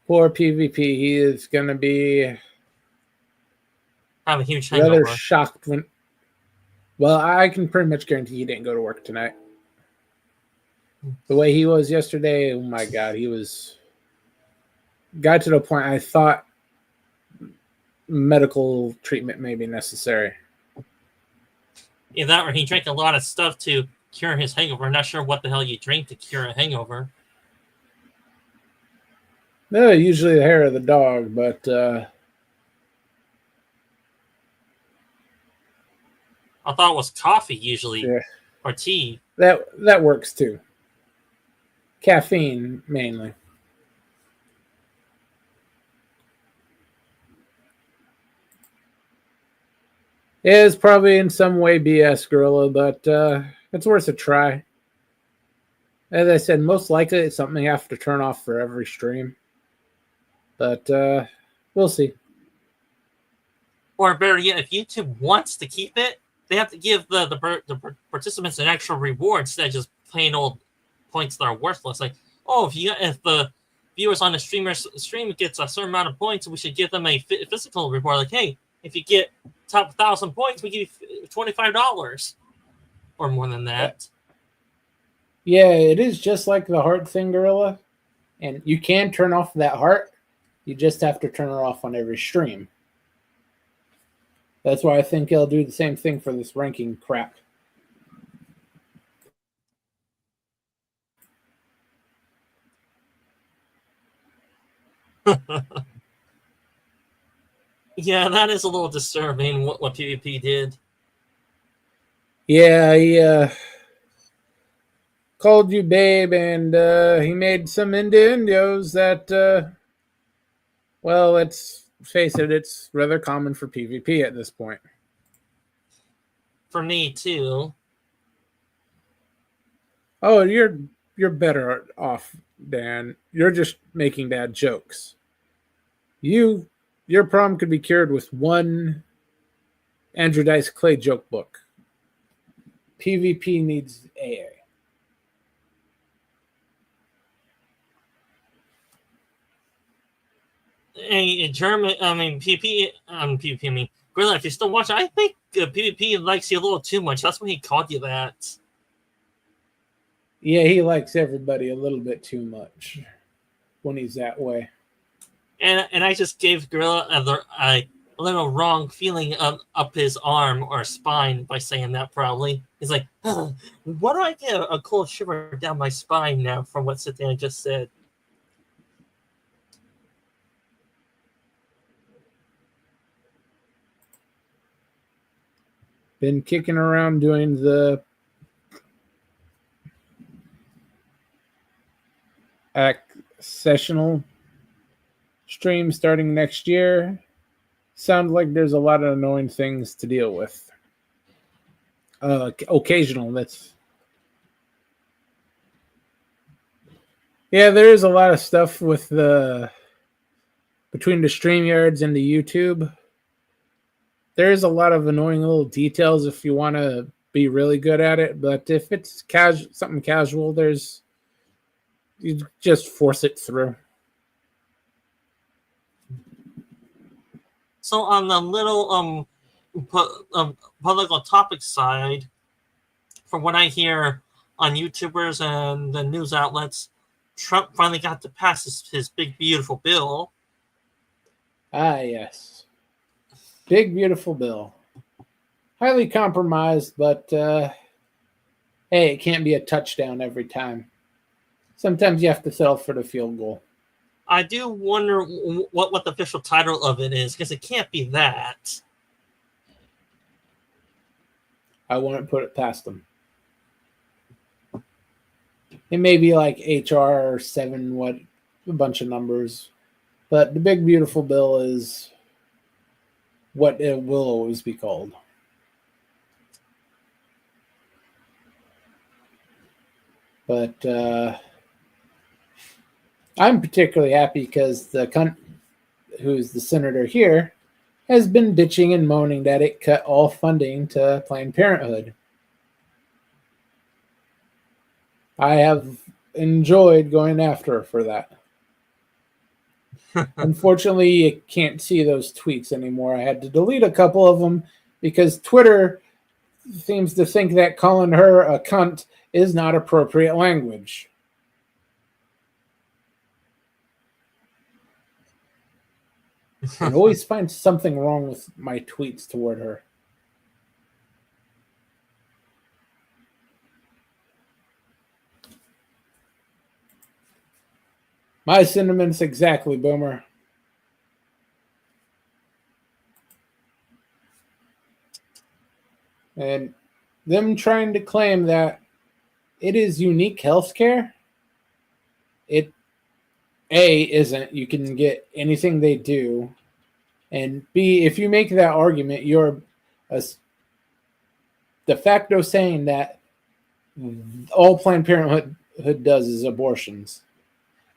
Poor PvP. He is going to be Have a huge rather hangover. shocked when. Well, I can pretty much guarantee he didn't go to work tonight. The way he was yesterday, oh my God, he was. Got to the point I thought medical treatment may be necessary. Either that or he drank a lot of stuff to cure his hangover. I'm not sure what the hell you drink to cure a hangover. No, usually the hair of the dog, but I thought it was coffee usually, yeah, or tea. that works too. Caffeine mainly. It is probably in some way BS, Gorilla, but it's worth a try. As I said, most likely it's something you have to turn off for every stream. But we'll see. Or better yet, if YouTube wants to keep it, they have to give the participants an extra reward instead of just plain old points that are worthless. Like, oh, if the viewers on the stream gets a certain amount of points, we should give them a physical reward. Like, hey, if you get top 1,000 points, we give you $25 or more than that. Yeah, it is just like the heart thing, Gorilla. And you can turn off that heart. You just have to turn it off on every stream. That's why I think he'll do the same thing for this ranking crap. Yeah, that is a little disturbing what PvP did. Yeah, he called you babe, and he made some innuendos that, well, let's face it, it's rather common for PvP at this point. For me, too. Oh, you're better off, Dan. You're just making bad jokes. Your problem could be cured with one Andrew Dice Clay joke book. PvP needs AA. Hey, PvP, PvP, I mean, Gorilla, if you're still watching, I think PvP likes you a little too much. That's why he called you that. Yeah, he likes everybody a little bit too much when he's that way. And I just gave Gorilla a little wrong feeling up his arm or spine by saying that, probably. He's like, why do I get a cold shiver down my spine now from what Cynthia just said? Been kicking around doing the sessional stream starting next year. Sounds like there's a lot of annoying things to deal with. Occasional, yeah, there is a lot of stuff with between the StreamYards and the YouTube. There is a lot of annoying little details if you want to be really good at it, but if it's something casual, you just force it through. So on the little political topic side, from what I hear on YouTubers and the news outlets, Trump finally got to pass his big beautiful bill. Ah, yes. Big beautiful bill. Highly compromised, but hey, it can't be a touchdown every time. Sometimes you have to settle for the field goal. I do wonder what the official title of it is, because it can't be that. I wouldn't put it past them. It may be like HR 7, a bunch of numbers. But the big beautiful bill is what it will always be called. But I'm particularly happy because who's the senator here has been bitching and moaning that it cut all funding to Planned Parenthood. I have enjoyed going after her for that. Unfortunately, you can't see those tweets anymore. I had to delete a couple of them because Twitter seems to think that calling her a cunt is not appropriate language. And always find something wrong with my tweets toward her. My sentiments exactly, Boomer. And them trying to claim that it is unique healthcare, it isn't. You can get anything they do. And B, if you make that argument, you're a de facto saying that all Planned Parenthood does is abortions.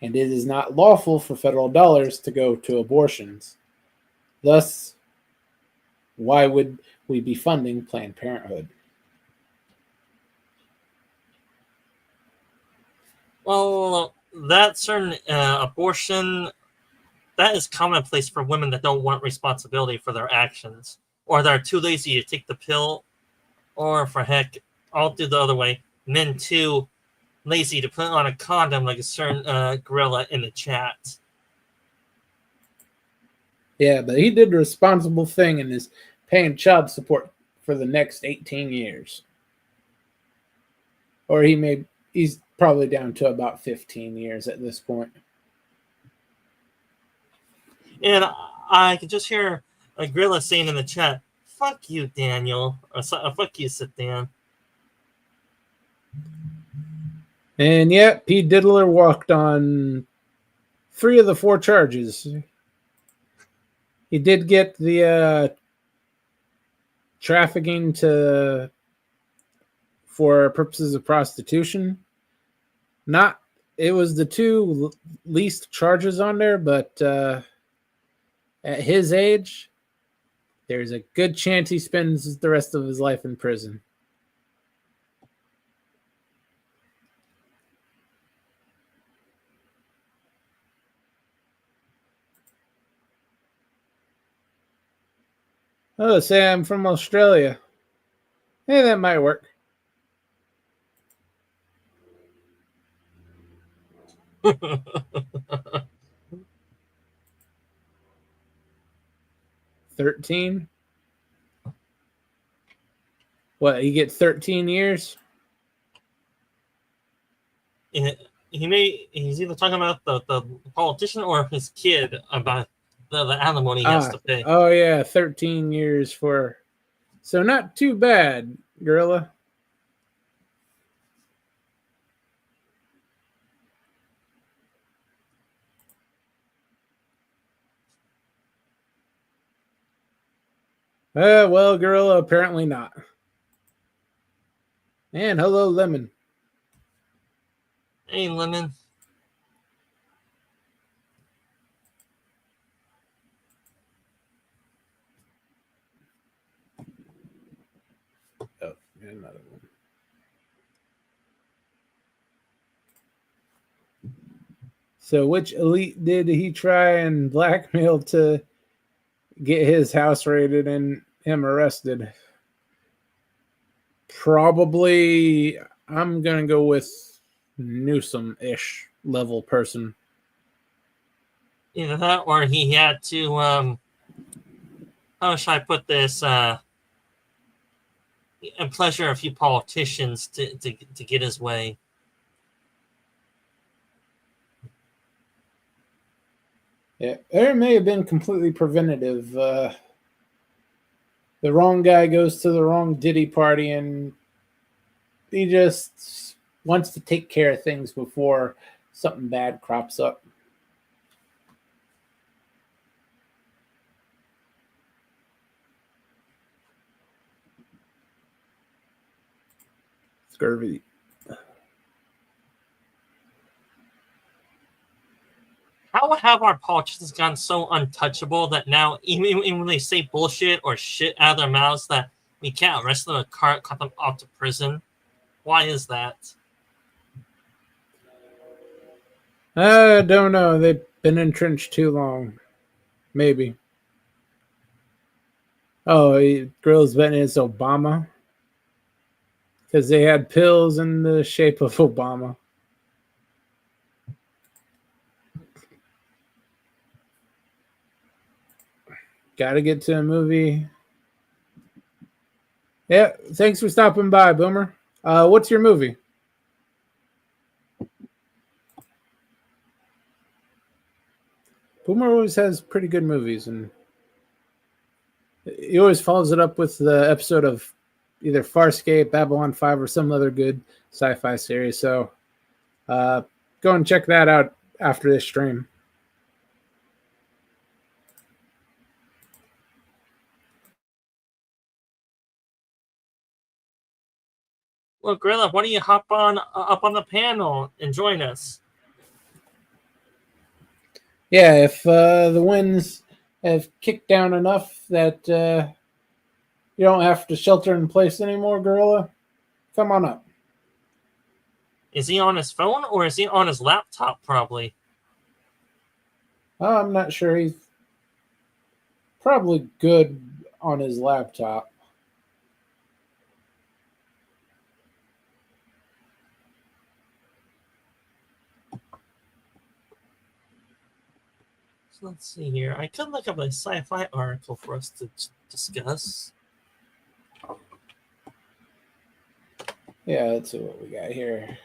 And it is not lawful for federal dollars to go to abortions. Thus, why would we be funding Planned Parenthood? Well, that certain abortion, that is commonplace for women that don't want responsibility for their actions, or that are too lazy to take the pill, or for heck, I'll do the other way, men too lazy to put on a condom like a certain gorilla in the chat. Yeah, but he did the responsible thing and is paying child support for the next 18 years. Or he's probably down to about 15 years at this point. And I can just hear a gorilla saying in the chat, "Fuck you, Daniel," or "Fuck you, Sit Dan." And yet, P. Diddler walked on 3 of the 4 charges. He did get the trafficking for purposes of prostitution. It was the 2 least charges on there, but at his age, there's a good chance he spends the rest of his life in prison. Oh, say I'm from Australia. Hey, that might work. $13? What, you get 13 years? He's either talking about the politician or his kid about the alimony he has to pay. Oh, yeah, 13 years for... So not too bad, gorilla. Well, gorilla, apparently not. And hello, Lemon. Hey, Lemon. Oh, another one. So which elite did he try and blackmail to get his house raided and him arrested? Probably, I'm going to go with Newsom-ish level person. Either that or he had to, how should I put this, pleasure a few politicians to get his way. Yeah, there may have been completely preventative. The wrong guy goes to the wrong Diddy party and he just wants to take care of things before something bad crops up. Scurvy. How have our politicians gotten so untouchable that now, even when they say bullshit or shit out of their mouths, that we can't arrest them or cut them off to prison? Why is that? I don't know. They've been entrenched too long. Maybe. Oh, Gorilla's betting it's Obama. Because they had pills in the shape of Obama. Gotta get to a movie. Yeah, thanks for stopping by, Boomer. What's your movie? Boomer always has pretty good movies, and he always follows it up with the episode of either Farscape, Babylon 5, or some other good sci-fi series. So go and check that out after this stream. Well, Gorilla, why don't you hop on up on the panel and join us? Yeah, if the winds have kicked down enough that you don't have to shelter in place anymore, Gorilla, come on up. Is he on his phone or is he on his laptop? Probably. I'm not sure. He's probably good on his laptop. So let's see here. I could look up a sci-fi article for us to discuss. Yeah, let's see what we got here.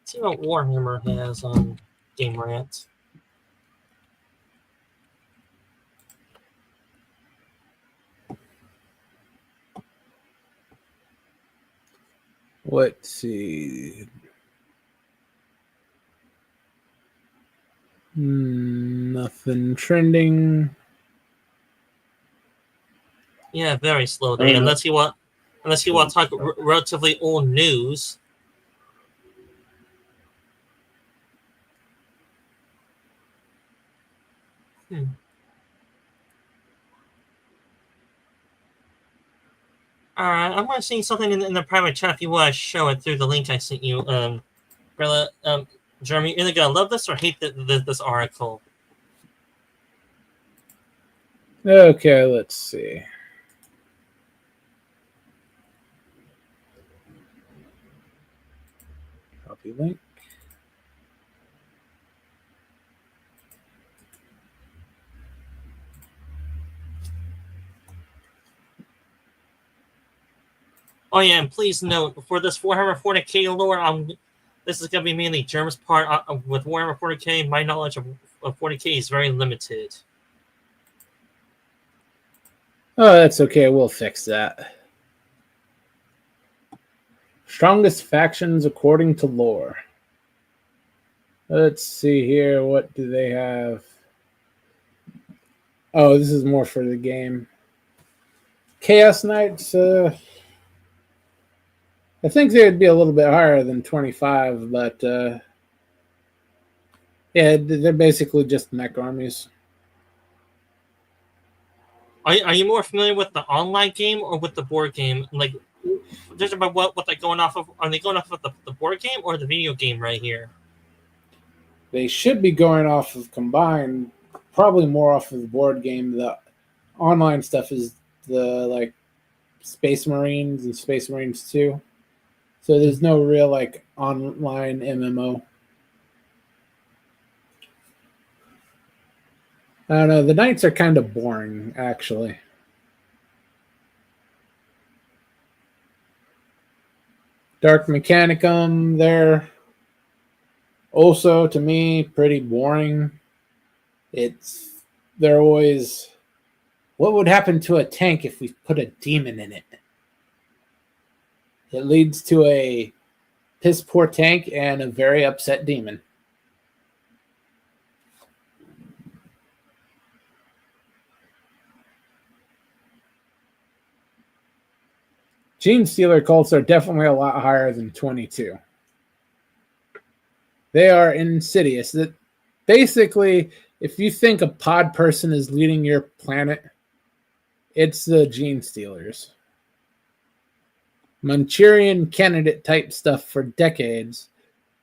Let's see what Warhammer has on Game Rant. Let's see. Nothing trending. Yeah, very slow day. Unless you want to talk relatively old news. All right, I'm going to see something in the private chat. If you want to show it through the link I sent you, Brilla, Jeremy, you're either going to love this or hate this article. Okay, let's see. Copy link. Oh yeah, and please note for this Warhammer 40k lore, this is going to be mainly Germ's part. With Warhammer 40k, my knowledge of 40k is very limited. Oh, that's okay. We'll fix that. Strongest factions according to lore. Let's see here. What do they have? Oh, this is more for the game. Chaos Knights. I think they would be a little bit higher than 25, but yeah, they're basically just mech armies. Are you more familiar with the online game or with the board game? Like, just about what they're going off of. Are they going off of the board game or the video game right here? They should be going off of combined, probably more off of the board game. The online stuff is the like Space Marines and Space Marines 2. So there's no real like online MMO. I don't know. The Knights are kind of boring, actually. Dark Mechanicum, they're also, to me, pretty boring. They're always, what would happen to a tank if we put a demon in it? It leads to a piss poor tank and a very upset demon. Gene Stealer cults are definitely a lot higher than 22. They are insidious. That basically if you think a pod person is leading your planet, it's the gene stealers. Manchurian candidate type stuff for decades.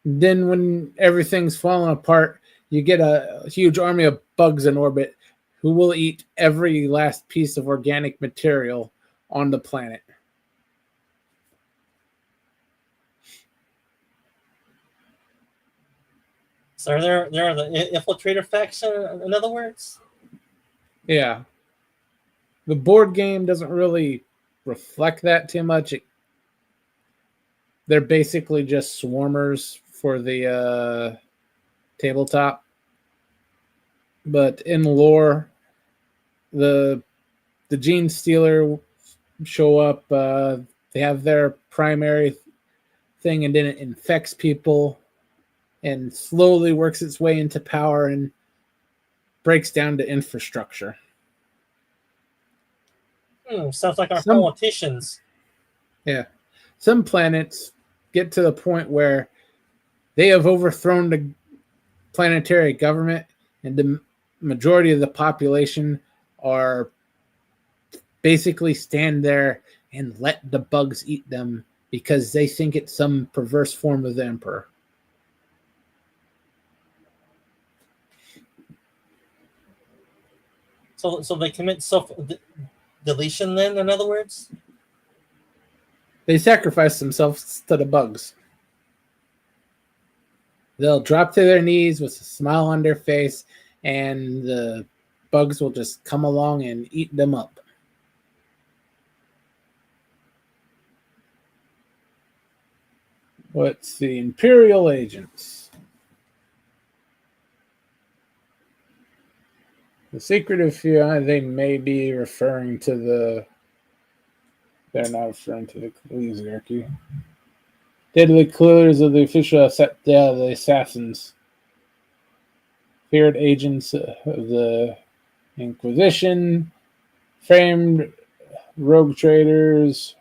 Then when everything's falling apart, you get a huge army of bugs in orbit who will eat every last piece of organic material on the planet. So there are the infiltrator faction, in other words? Yeah. The board game doesn't really reflect that too much. They're basically just swarmers for the tabletop. But in lore, the gene stealer show up. They have their primary thing, and then it infects people and slowly works its way into power and breaks down the infrastructure. Sounds like our politicians. Yeah. Some planets get to the point where they have overthrown the planetary government, and the majority of the population are basically stand there and let the bugs eat them because they think it's some perverse form of the emperor. So they commit self-deletion then, in other words? They sacrifice themselves to the bugs. They'll drop to their knees with a smile on their face, and the bugs will just come along and eat them up. What's the Imperial agents? The secretive few, they may be referring to the... They're not referring to the Ecclesiarchy. Deadly killers of the official the assassins. Feared agents of the Inquisition. Framed rogue traders.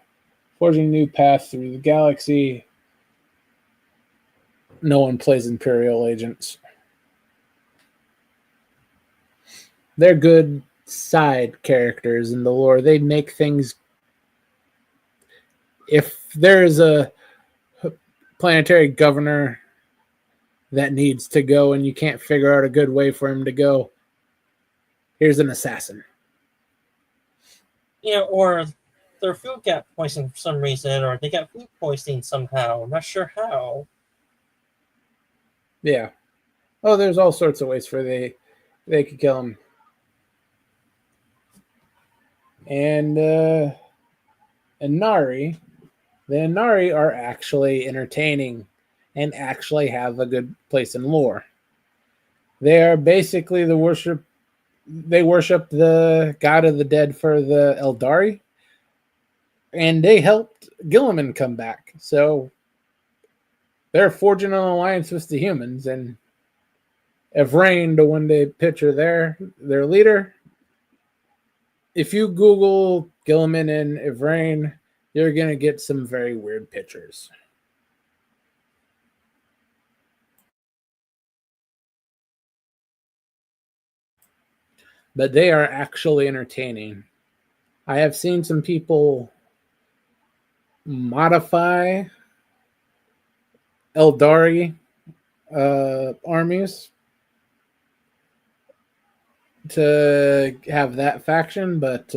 Forging new paths through the galaxy. No one plays Imperial agents. They're good side characters in the lore. They make things... If there's a planetary governor that needs to go and you can't figure out a good way for him to go, here's an assassin. Yeah, or their food got poisoned for some reason, or they got food poisoning somehow. I'm not sure how. Yeah. Oh, there's all sorts of ways for they could kill him. And Inari, the Inari are actually entertaining and actually have a good place in lore. They are basically they worship the god of the dead for the Eldari, and they helped Gilliman come back. So they're forging an alliance with the humans, and Evrain, the one they picture their leader. If you Google Gilliman and Evrain, you're going to get some very weird pictures. But they are actually entertaining. I have seen some people modify Eldari armies to have that faction, but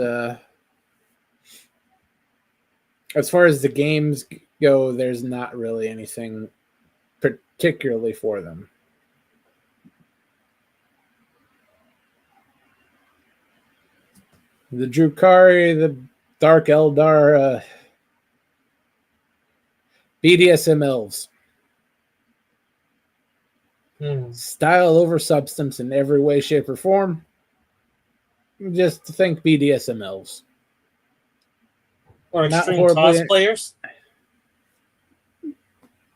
as far as the games go, there's not really anything particularly for them. The Drukari, the Dark Eldar, BDSM elves. Style over substance in every way, shape, or form. Just think BDSM elves. Or extreme cosplayers?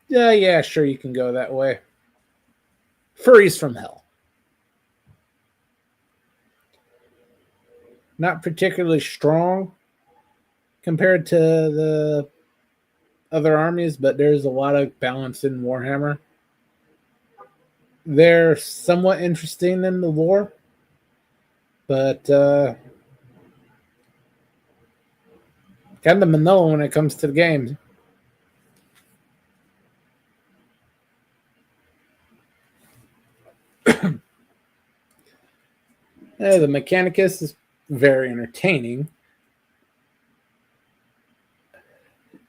Yeah, sure, you can go that way. Furries from hell. Not particularly strong compared to the other armies, but there's a lot of balance in Warhammer. they're somewhat interesting in the lore, but kind of vanilla when it comes to the game. The Mechanicus is very entertaining.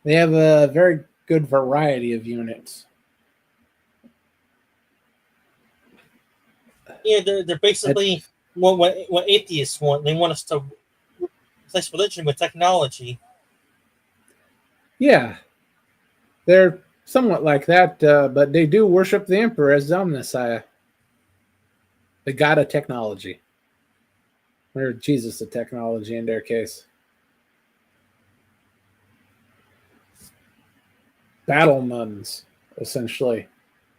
They have a very good variety of units. Yeah, they're basically what atheists want. They want us to replace religion with technology. Yeah, they're somewhat like that, but they do worship the Emperor as the Messiah, the god of technology, or Jesus of technology in their case. Battle nuns, essentially,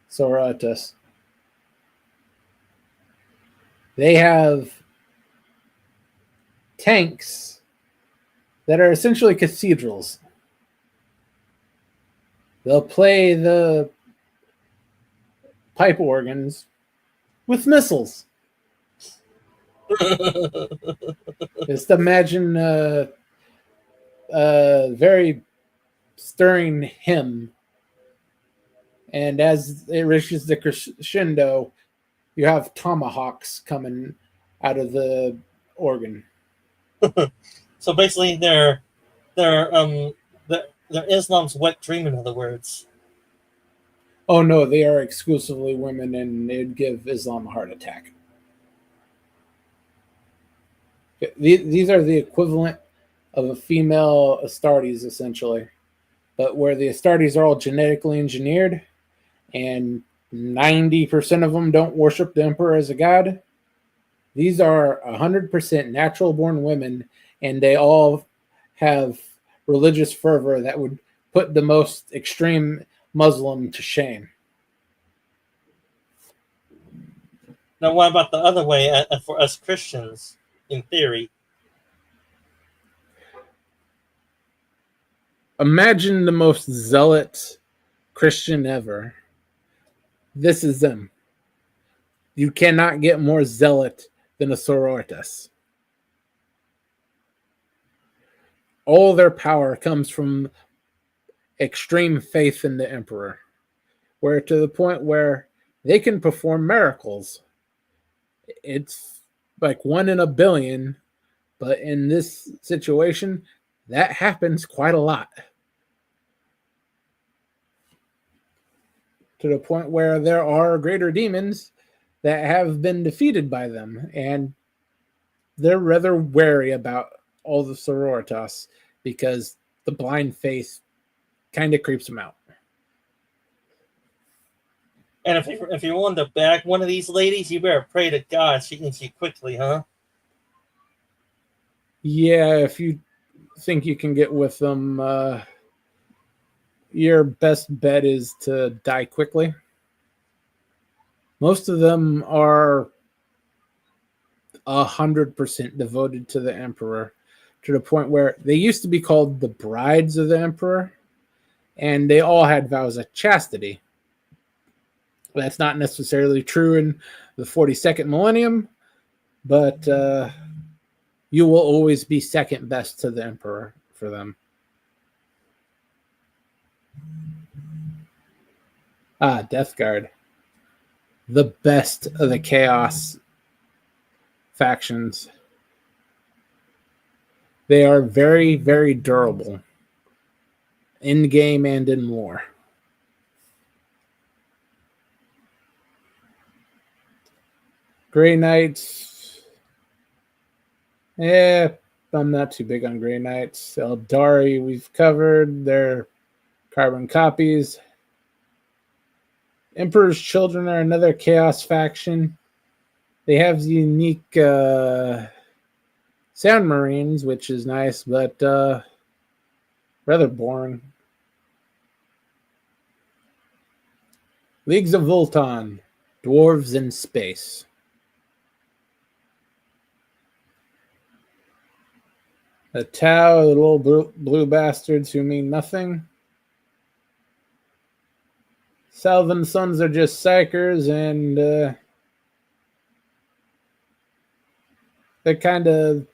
Sororitas. They have tanks that are essentially cathedrals. They'll play the pipe organs with missiles. Just imagine a very stirring hymn, and as it reaches the crescendo, you have tomahawks coming out of the organ. So basically, they're Islam's wet dream. In other words. Oh no, they are exclusively women, and they'd give Islam a heart attack. These are the equivalent of a female Astartes, essentially, but where the Astartes are all genetically engineered, and 90% of them don't worship the Emperor as a god. These are 100% natural-born women, and they all have religious fervor that would put the most extreme Muslim to shame. Now, what about the other way for us Christians, in theory? Imagine the most zealot Christian ever. This is them. You cannot get more zealot than a sororitas. All their power comes from extreme faith in the Emperor, where to the point where they can perform miracles. It's like 1 in a billion, but in this situation, that happens quite a lot. To the point where there are greater demons that have been defeated by them, and they're rather wary about all the sororitas because the blind faith kind of creeps them out. And if you want to bag one of these ladies, you better pray to God she can see quickly, huh? Yeah, if you think you can get with them, your best bet is to die quickly. Most of them are 100% devoted to the Emperor, to the point where they used to be called the brides of the Emperor, and they all had vows of chastity. That's not necessarily true in the 42nd millennium, but you will always be second best to the Emperor for them. Death Guard. The best of the Chaos factions. They are very, very durable in game and in lore. Grey Knights. I'm not too big on Grey Knights. Eldari we've covered. They're carbon copies. Emperor's Children are another Chaos faction. They have the unique Sound Marines, which is nice, but rather boring. Leagues of Voltan. Dwarves in Space. The Tau, the little blue bastards who mean nothing. Salvin's sons are just psychers, and they're kind of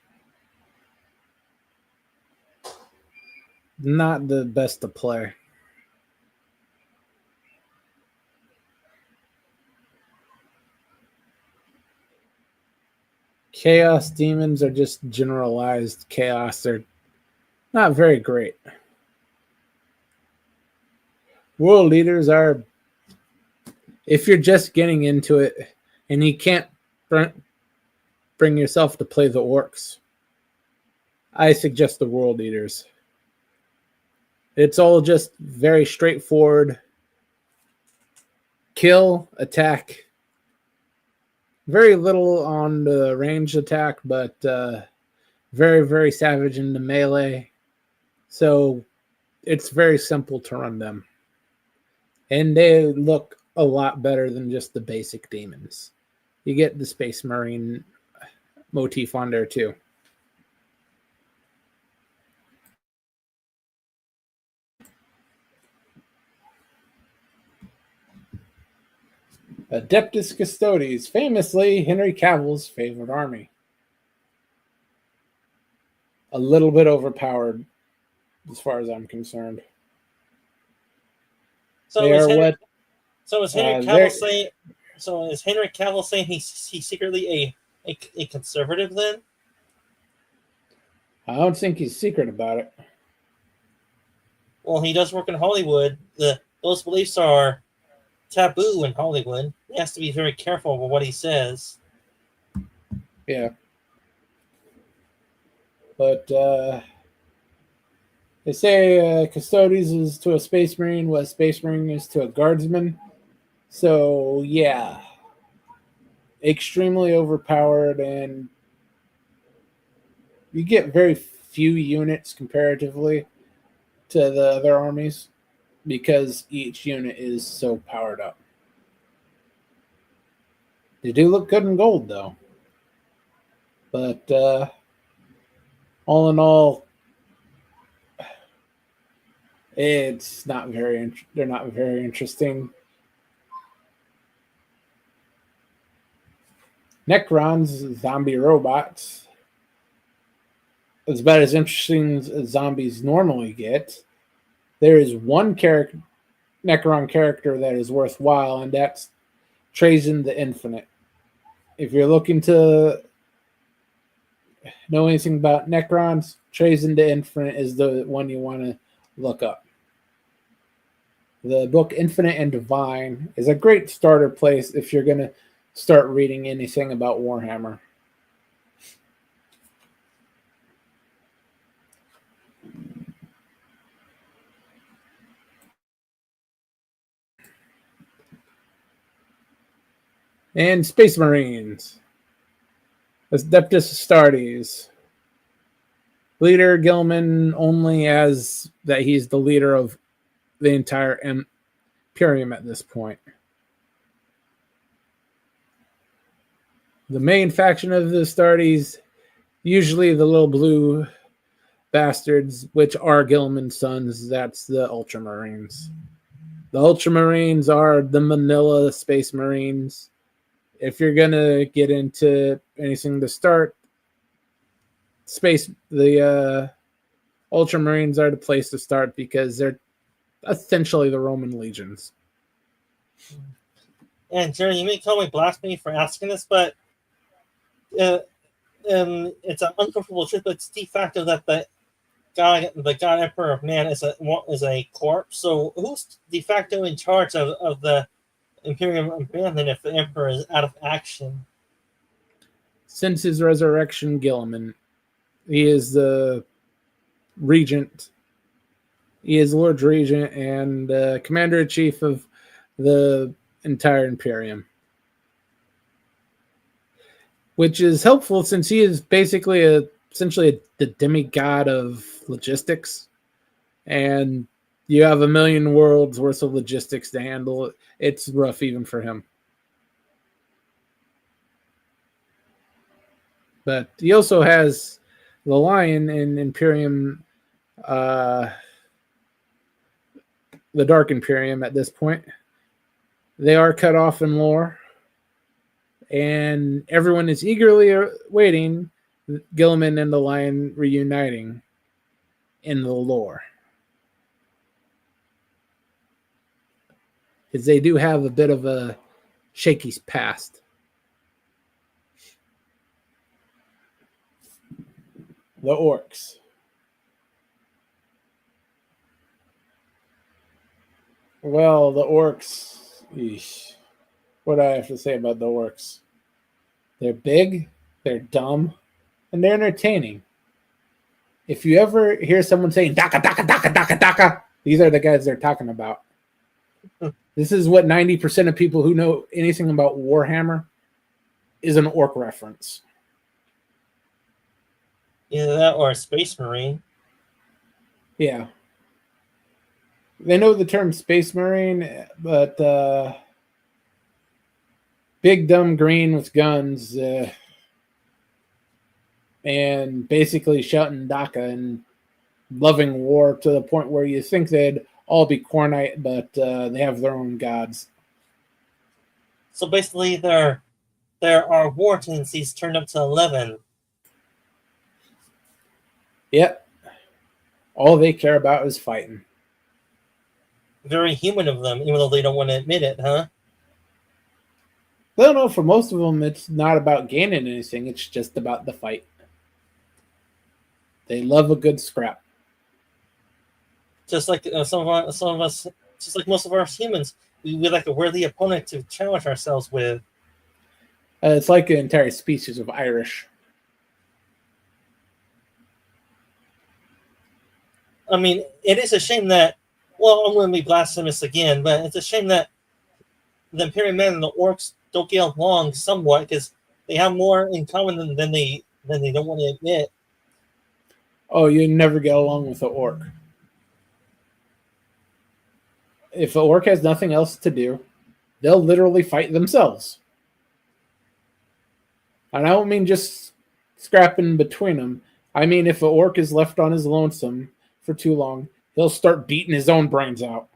not the best to play. Chaos demons are just generalized chaos. They're not very great. World leaders are, if you're just getting into it and you can't bring yourself to play the orcs, I suggest the world leaders. It's all just very straightforward. Kill, attack. Very little on the ranged attack, but very, very savage in the melee. So it's very simple to run them. And they look a lot better than just the basic demons. You get the Space Marine motif on there too. Adeptus Custodes, famously Henry Cavill's favorite army. A little bit overpowered, as far as I'm concerned. So They are what? So is Henry Cavill saying? So is Henry Cavill saying he's secretly a conservative then? I don't think he's secret about it. Well, he does work in Hollywood. Those beliefs are taboo in Hollywood. He has to be very careful with what he says. Yeah. But they say Custodes is to a Space Marine what a Space Marine is to a Guardsman. So, yeah. Extremely overpowered, and you get very few units comparatively to the other armies because each unit is so powered up. They do look good in gold, though. But all in all, it's not very. They're not very interesting. Necrons, zombie robots, is about as interesting as zombies normally get. There is one Necron character that is worthwhile, and that's Trajan the Infinite. If you're looking to know anything about Necrons, Trajan the Infinite is the one you want to look up. The book Infinite and Divine is a great starter place if you're going to start reading anything about Warhammer. And Space Marines. Adeptus Astartes. Leader Gilman only as that he's the leader of the entire Imperium at this point. The main faction of the Astartes, usually the little blue bastards, which are Gilman's sons, that's the Ultramarines. The Ultramarines are the Manila Space Marines. If you're going to get into anything to start, the Ultramarines are the place to start because they're essentially the Roman legions. And Jerry, you may call me blasphemy for asking this, but it's an uncomfortable truth, but it's de facto that the God Emperor of Man is a corpse. So who's de facto in charge of the Imperium of Man then if the Emperor is out of action? Since his resurrection, Gilman, he is the regent. He is Lord Regent and Commander-in-Chief of the entire Imperium. Which is helpful since he is basically essentially the demigod of logistics. And you have 1 million worlds worth of logistics to handle. It's rough even for him. But he also has the Lion in Imperium, the Dark Imperium at this point. They are cut off in lore, and everyone is eagerly waiting Gilliman and the Lion reuniting in the lore. Because they do have a bit of a shaky past. The orcs. Well, the orcs. Eesh. What do I have to say about the orcs? They're big, they're dumb, and they're entertaining. If you ever hear someone saying "daka daka daka daka daka," these are the guys they're talking about. This is what 90% of people who know anything about Warhammer is an orc reference. Either that or a Space Marine. Yeah. They know the term Space Marine, but big dumb green with guns and basically shouting Daka and loving war to the point where you think they'd all be Kornite, but they have their own gods. So basically, there are war tendencies turned up to 11. Yep. All they care about is fighting. Very human of them, even though they don't want to admit it, huh? Well, no, for most of them, it's not about gaining anything. It's just about the fight. They love a good scrap. Just like some of us, just like most of us humans, we like a worthy opponent to challenge ourselves with. It's like an entire species of Irish. I mean, it is a shame that, well, I'm going to be blasphemous again, but it's a shame that the Imperial Men and the Orcs don't get along somewhat because they have more in common than they don't want to admit. Oh, you never get along with an orc. If an orc has nothing else to do, they'll literally fight themselves. And I don't mean just scrapping between them. I mean, if an orc is left on his lonesome for too long, he'll start beating his own brains out.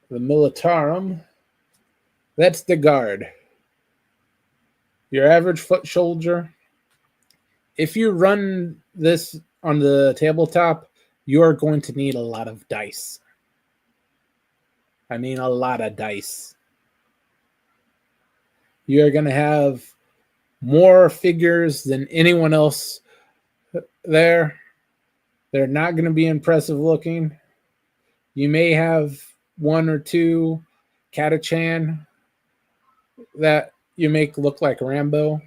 The militarum, that's the guard. Your average foot soldier. If you run this on the tabletop, you are going to need a lot of dice. I mean, a lot of dice. You're going to have more figures than anyone else there. They're not going to be impressive looking. You may have one or two Catachan that you make look like Rambo.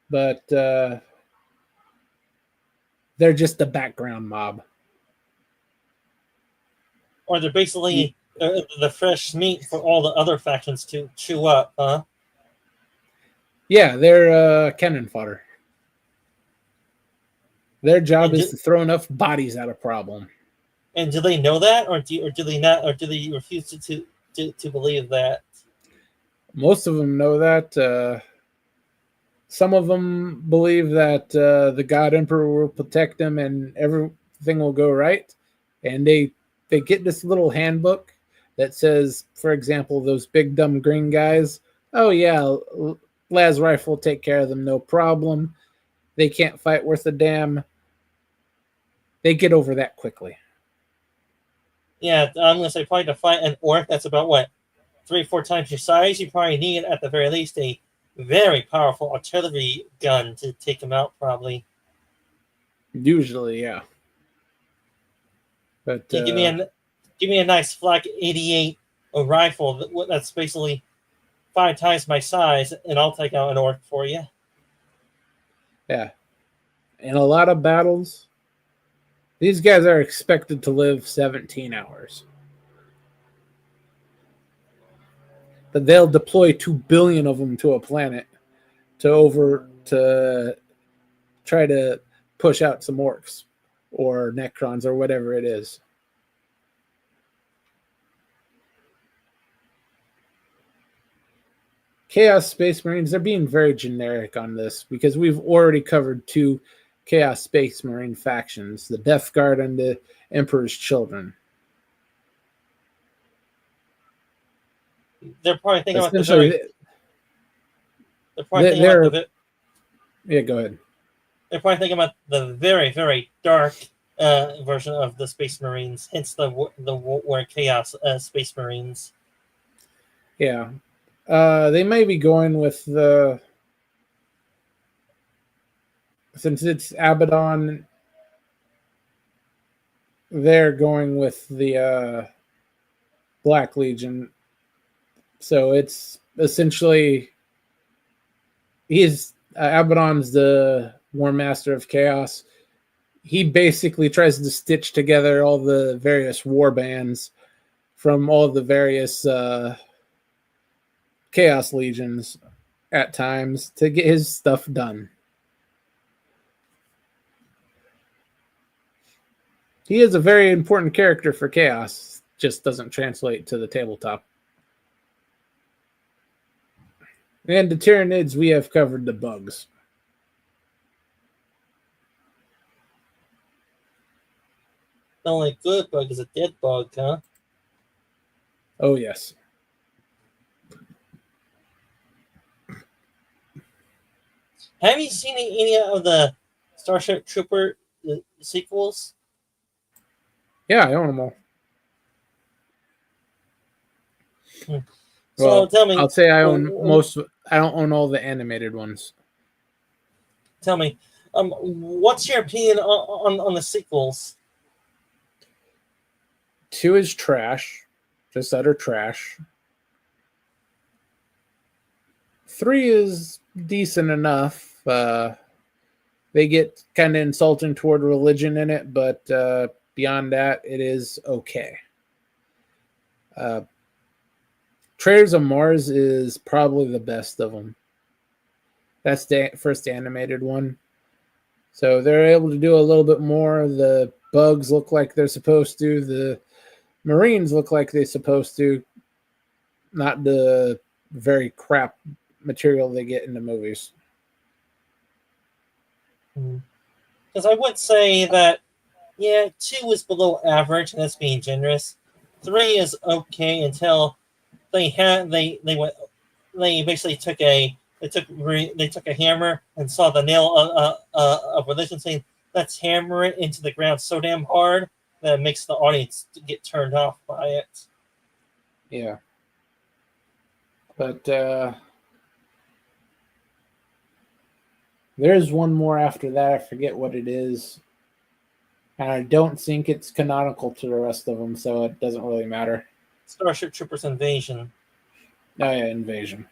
But they're just the background mob. Or they're basically the fresh meat for all the other factions to chew up, huh? Yeah, they're cannon fodder. Their job is to throw enough bodies at a problem. And do they know that, or do they not, or do they refuse to believe that? Most of them know that. Some of them believe that the God Emperor will protect them and everything will go right. And they get this little handbook that says, for example, those big dumb green guys, oh yeah, Las Rifle will take care of them, no problem. They can't fight worth a damn. They get over that quickly. Yeah, I'm going to say probably to fight an orc that's about, what, 3-4 times your size, you probably need, at the very least, a very powerful artillery gun to take them out, probably. Usually, yeah. But give me a nice Flak 88 rifle that's basically 5 times my size, and I'll take out an orc for you. Yeah. In a lot of battles, these guys are expected to live 17 hours. But they'll deploy 2 billion of them to a planet to try to push out some orcs or necrons or whatever it is. Chaos Space Marines, they're being very generic on this because we've already covered 2 Chaos Space Marine factions, the Death Guard and the Emperor's Children. They're probably thinking about Essentially, they're probably thinking about yeah, go ahead. They're probably thinking about the very, very dark version of the Space Marines, hence the word Chaos Space Marines. Yeah. They may be going with the... Since it's Abaddon, they're going with the Black Legion. So it's essentially... Abaddon's the War Master of Chaos. He basically tries to stitch together all the various war bands from all the various Chaos Legions at times to get his stuff done. He is a very important character for Chaos, just doesn't translate to the tabletop. And the Tyranids, we have covered the bugs. The only good bug is a dead bug, huh? Oh, yes. Have you seen any of the Starship Trooper sequels? Yeah, I own them all. So Well, tell me, I'll say I own most. I don't own all the animated ones. Tell me, what's your opinion on the sequels? 2 is trash, just utter trash. 3 is decent enough. They get kind of insulting toward religion in it, but beyond that, it is okay. Traders of Mars is probably the best of them. That's the first animated one. So they're able to do a little bit more. The bugs look like they're supposed to. The Marines look like they're supposed to. Not the very crap material they get in the movies. Because I would say that, yeah, 2 is below average, and that's being generous. 3 is okay until they basically took a hammer and saw the nail of religion, saying, let's hammer it into the ground so damn hard that it makes the audience get turned off by it. Yeah. But there's one more after that. I forget what it is. And I don't think it's canonical to the rest of them, so it doesn't really matter. Starship Troopers Invasion. Oh, yeah, Invasion.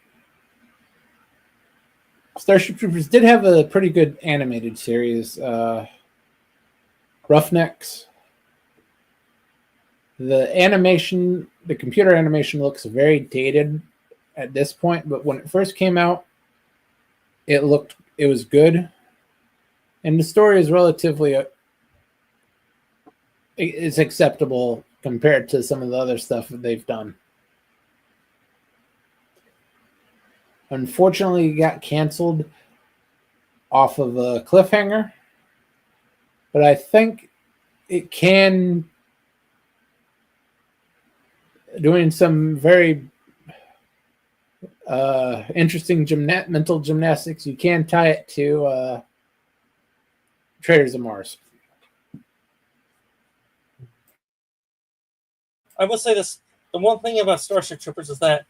Starship Troopers did have a pretty good animated series. Roughnecks. The computer animation looks very dated at this point, but when it first came out, it was good. And the story is relatively it's acceptable compared to some of the other stuff that they've done. Unfortunately, it got canceled off of a cliffhanger, but I think it can, doing some very interesting mental gymnastics, you can tie it to Traders of Mars. I will say this: the one thing about Starship Troopers is that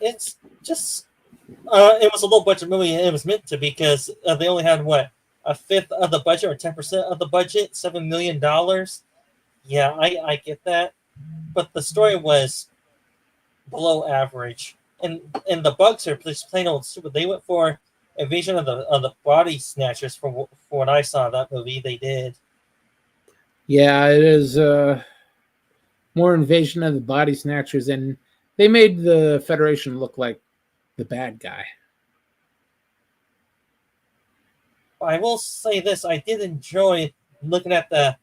it's just it was a low budget movie, and it was meant to be because they only had a fifth of the budget or 10% of the budget, $7 million. Yeah, I get that, but the story was below average, and the bugs are just plain old stupid. They went for Invasion of the Body Snatchers for what I saw of that movie. They did. Yeah, it is more Invasion of the Body Snatchers, and they made the Federation look like the bad guy. I will say this: I did enjoy looking at the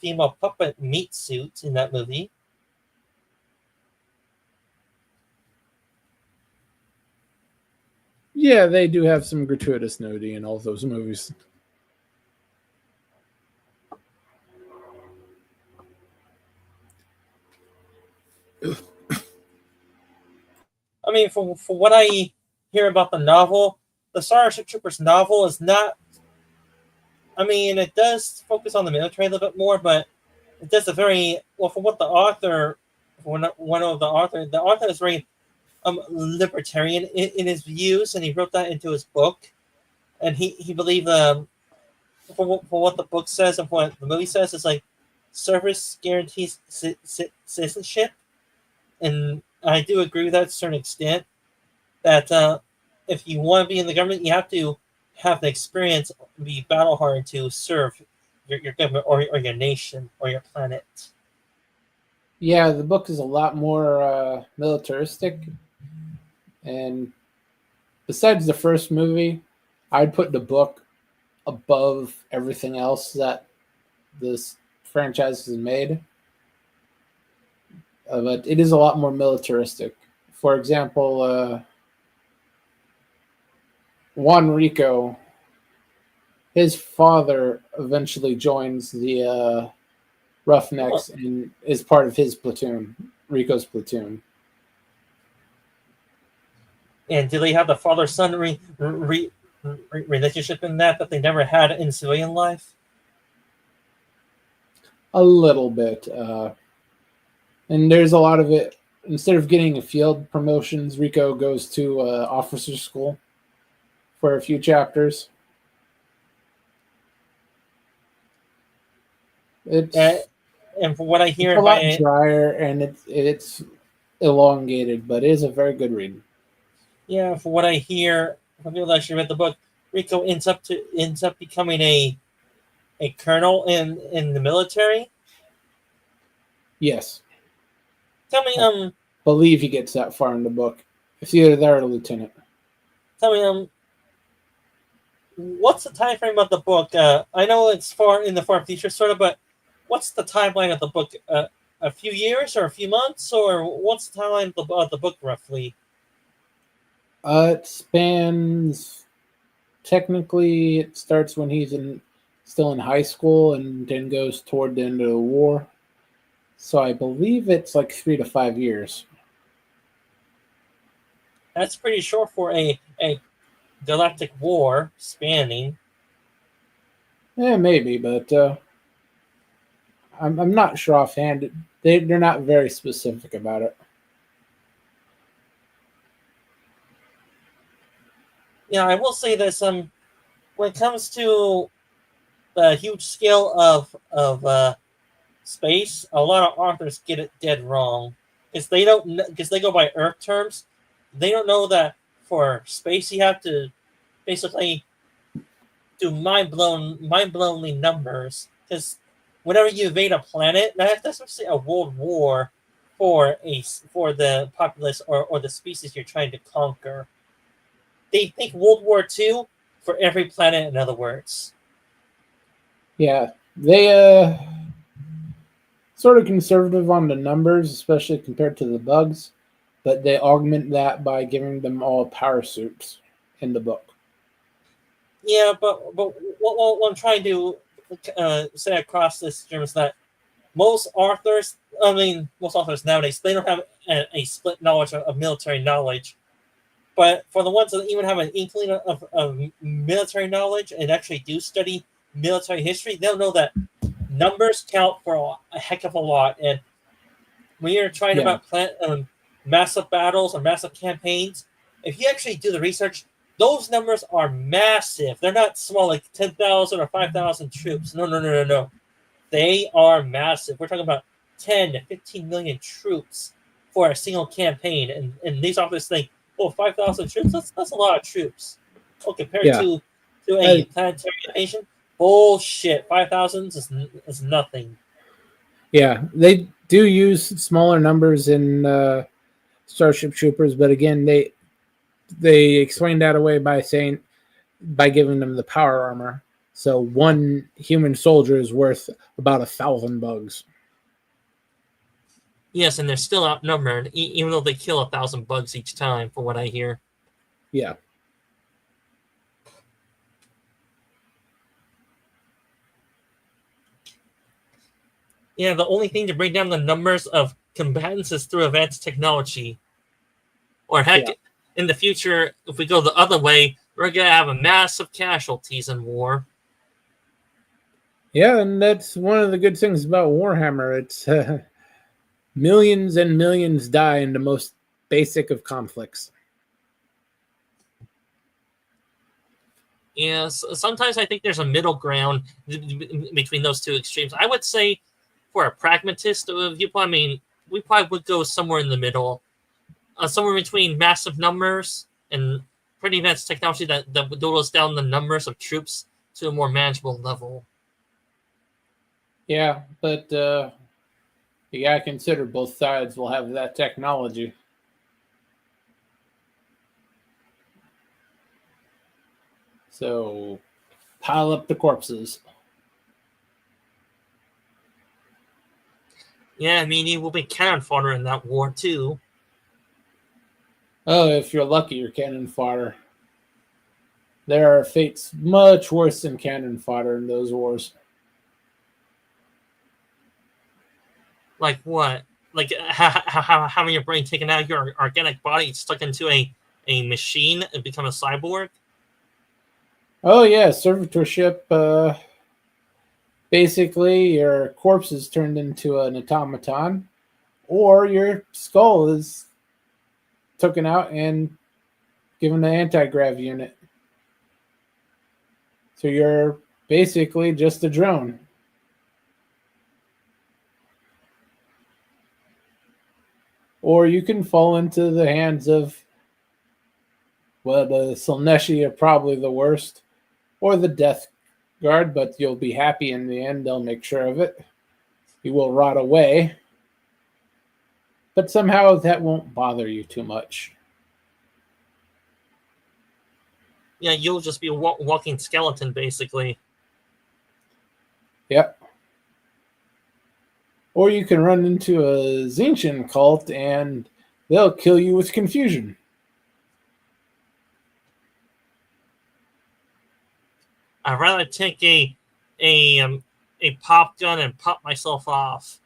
female puppet meat suit in that movie. Yeah, they do have some gratuitous nudity in all those movies. I mean, for what I hear about the novel, the Starship Troopers novel is not. I mean, it does focus on the military a little bit more, but it does a very well for what the author, one of the author is very libertarian in his views, and he wrote that into his book, and he believed for what the book says and what the movie says is like service guarantees citizenship, and I do agree with that to a certain extent. That if you want to be in the government, you have to have the experience, be battle hard to serve your government or your nation or your planet. Yeah, the book is a lot more militaristic, and besides the first movie, I'd put the book above everything else that this franchise has made. But it is a lot more militaristic. For example, Juan Rico, his father eventually joins the Roughnecks and is part of his platoon, Rico's platoon. And do they have the father-son relationship in that they never had in civilian life? A little bit. And there's a lot of it. Instead of getting a field promotions, Rico goes to officer school for a few chapters. It's and from what I hear, a lot drier and it's elongated, but it is a very good read. Yeah, from what I hear from people that actually read the book, Rico ends up becoming a colonel in the military. Yes. Tell me, I believe he gets that far in the book. It's either that or a lieutenant. Tell me, what's the time frame of the book? I know it's far in the far future, sort of, but what's the timeline of the book? A few years or a few months, or what's the timeline of the book roughly? It spans. Technically, it starts when he's still in high school and then goes toward the end of the war. So I believe it's like 3 to 5 years. That's pretty short for a galactic war spanning. Yeah, maybe, but I'm not sure offhand. They're not very specific about it. Yeah, I will say this. When it comes to the huge scale of space, a lot of authors get it dead wrong because they go by Earth terms. They don't know that for space you have to basically do mind-blowingly numbers, because whenever you invade a planet, that's actually a world war for the populace or the species you're trying to conquer. They think World War II for every planet, in other words. Yeah, they sort of conservative on the numbers, especially compared to the bugs, but they augment that by giving them all power suits in the book. Yeah, but what I'm trying to say across this term is that most authors nowadays, they don't have a split knowledge of military knowledge. But for the ones that even have an inkling of military knowledge and actually do study military history, they'll know that numbers count for a heck of a lot. And when you're trying about massive battles or massive campaigns, if you actually do the research, those numbers are massive. They're not small, like 10,000 or 5,000 troops. No. They are massive. We're talking about 10 to 15 million troops for a single campaign. And these authors think, 5,000 troops? That's a lot of troops. Oh, compared to a planetary invasion? Bullshit. 5,000 is nothing. Yeah, they do use smaller numbers in Starship Troopers, but again, they explain that away by giving them the power armor. So one human soldier is worth about 1,000 bugs. Yes, and they're still outnumbered, even though they kill 1,000 bugs each time, from what I hear. Yeah. Yeah, the only thing to bring down the numbers of combatants is through advanced technology. Or heck, Yeah. in the future, if we go the other way, we're going to have a massive casualties in war. Yeah, and that's one of the good things about Warhammer. It's millions and millions die in the most basic of conflicts. Yeah, sometimes I think there's a middle ground between those two extremes. I would say, for a pragmatist viewpoint, I mean, we probably would go somewhere in the middle, somewhere between massive numbers and pretty advanced technology that dwindles down the numbers of troops to a more manageable level. Yeah, but you gotta consider both sides will have that technology. So pile up the corpses. Yeah, I mean, you will be cannon fodder in that war too. Oh, if you're lucky, you're cannon fodder. There are fates much worse than cannon fodder in those wars. Like what? Like having your brain taken out of your organic body, stuck into a machine and become a cyborg? Oh yeah, servitorship. Basically, your corpse is turned into an automaton, or your skull is taken out and given an anti-grav unit. So you're basically just a drone. Or you can fall into the hands of, well, the Slaaneshi are probably the worst, or the Death Guard, but you'll be happy in the end. They'll make sure of it. You will rot away, but somehow that won't bother you too much. Yeah, you'll just be a walking skeleton, basically. Yep. Or you can run into a Xintian cult and they'll kill you with confusion. I'd rather take a pop gun and pop myself off.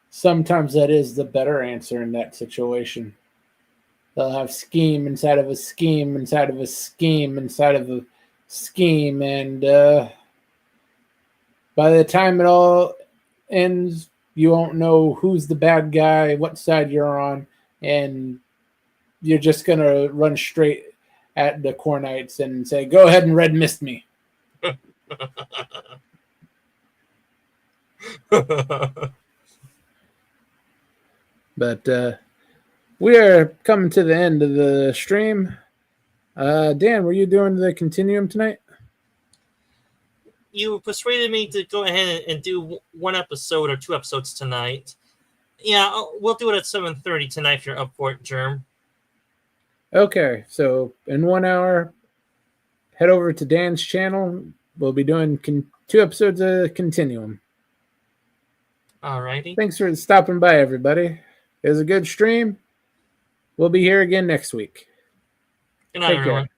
Sometimes that is the better answer in that situation. They'll have scheme inside of a scheme inside of a scheme inside of a scheme, and by the time it all ends, you won't know who's the bad guy, what side you're on, and you're just gonna run straight at the Cornites and say, "Go ahead and red mist me." But we are coming to the end of the stream. Dan, were you doing the Continuum tonight? You persuaded me to go ahead and do one episode or two episodes tonight. Yeah, we'll do it at 7:30 tonight if you're up for it, Germ. Okay, so in 1 hour, head over to Dan's channel. We'll be doing 2 episodes of Continuum. Alrighty. Thanks for stopping by, everybody. It was a good stream. We'll be here again next week. Good night, Take everyone. care.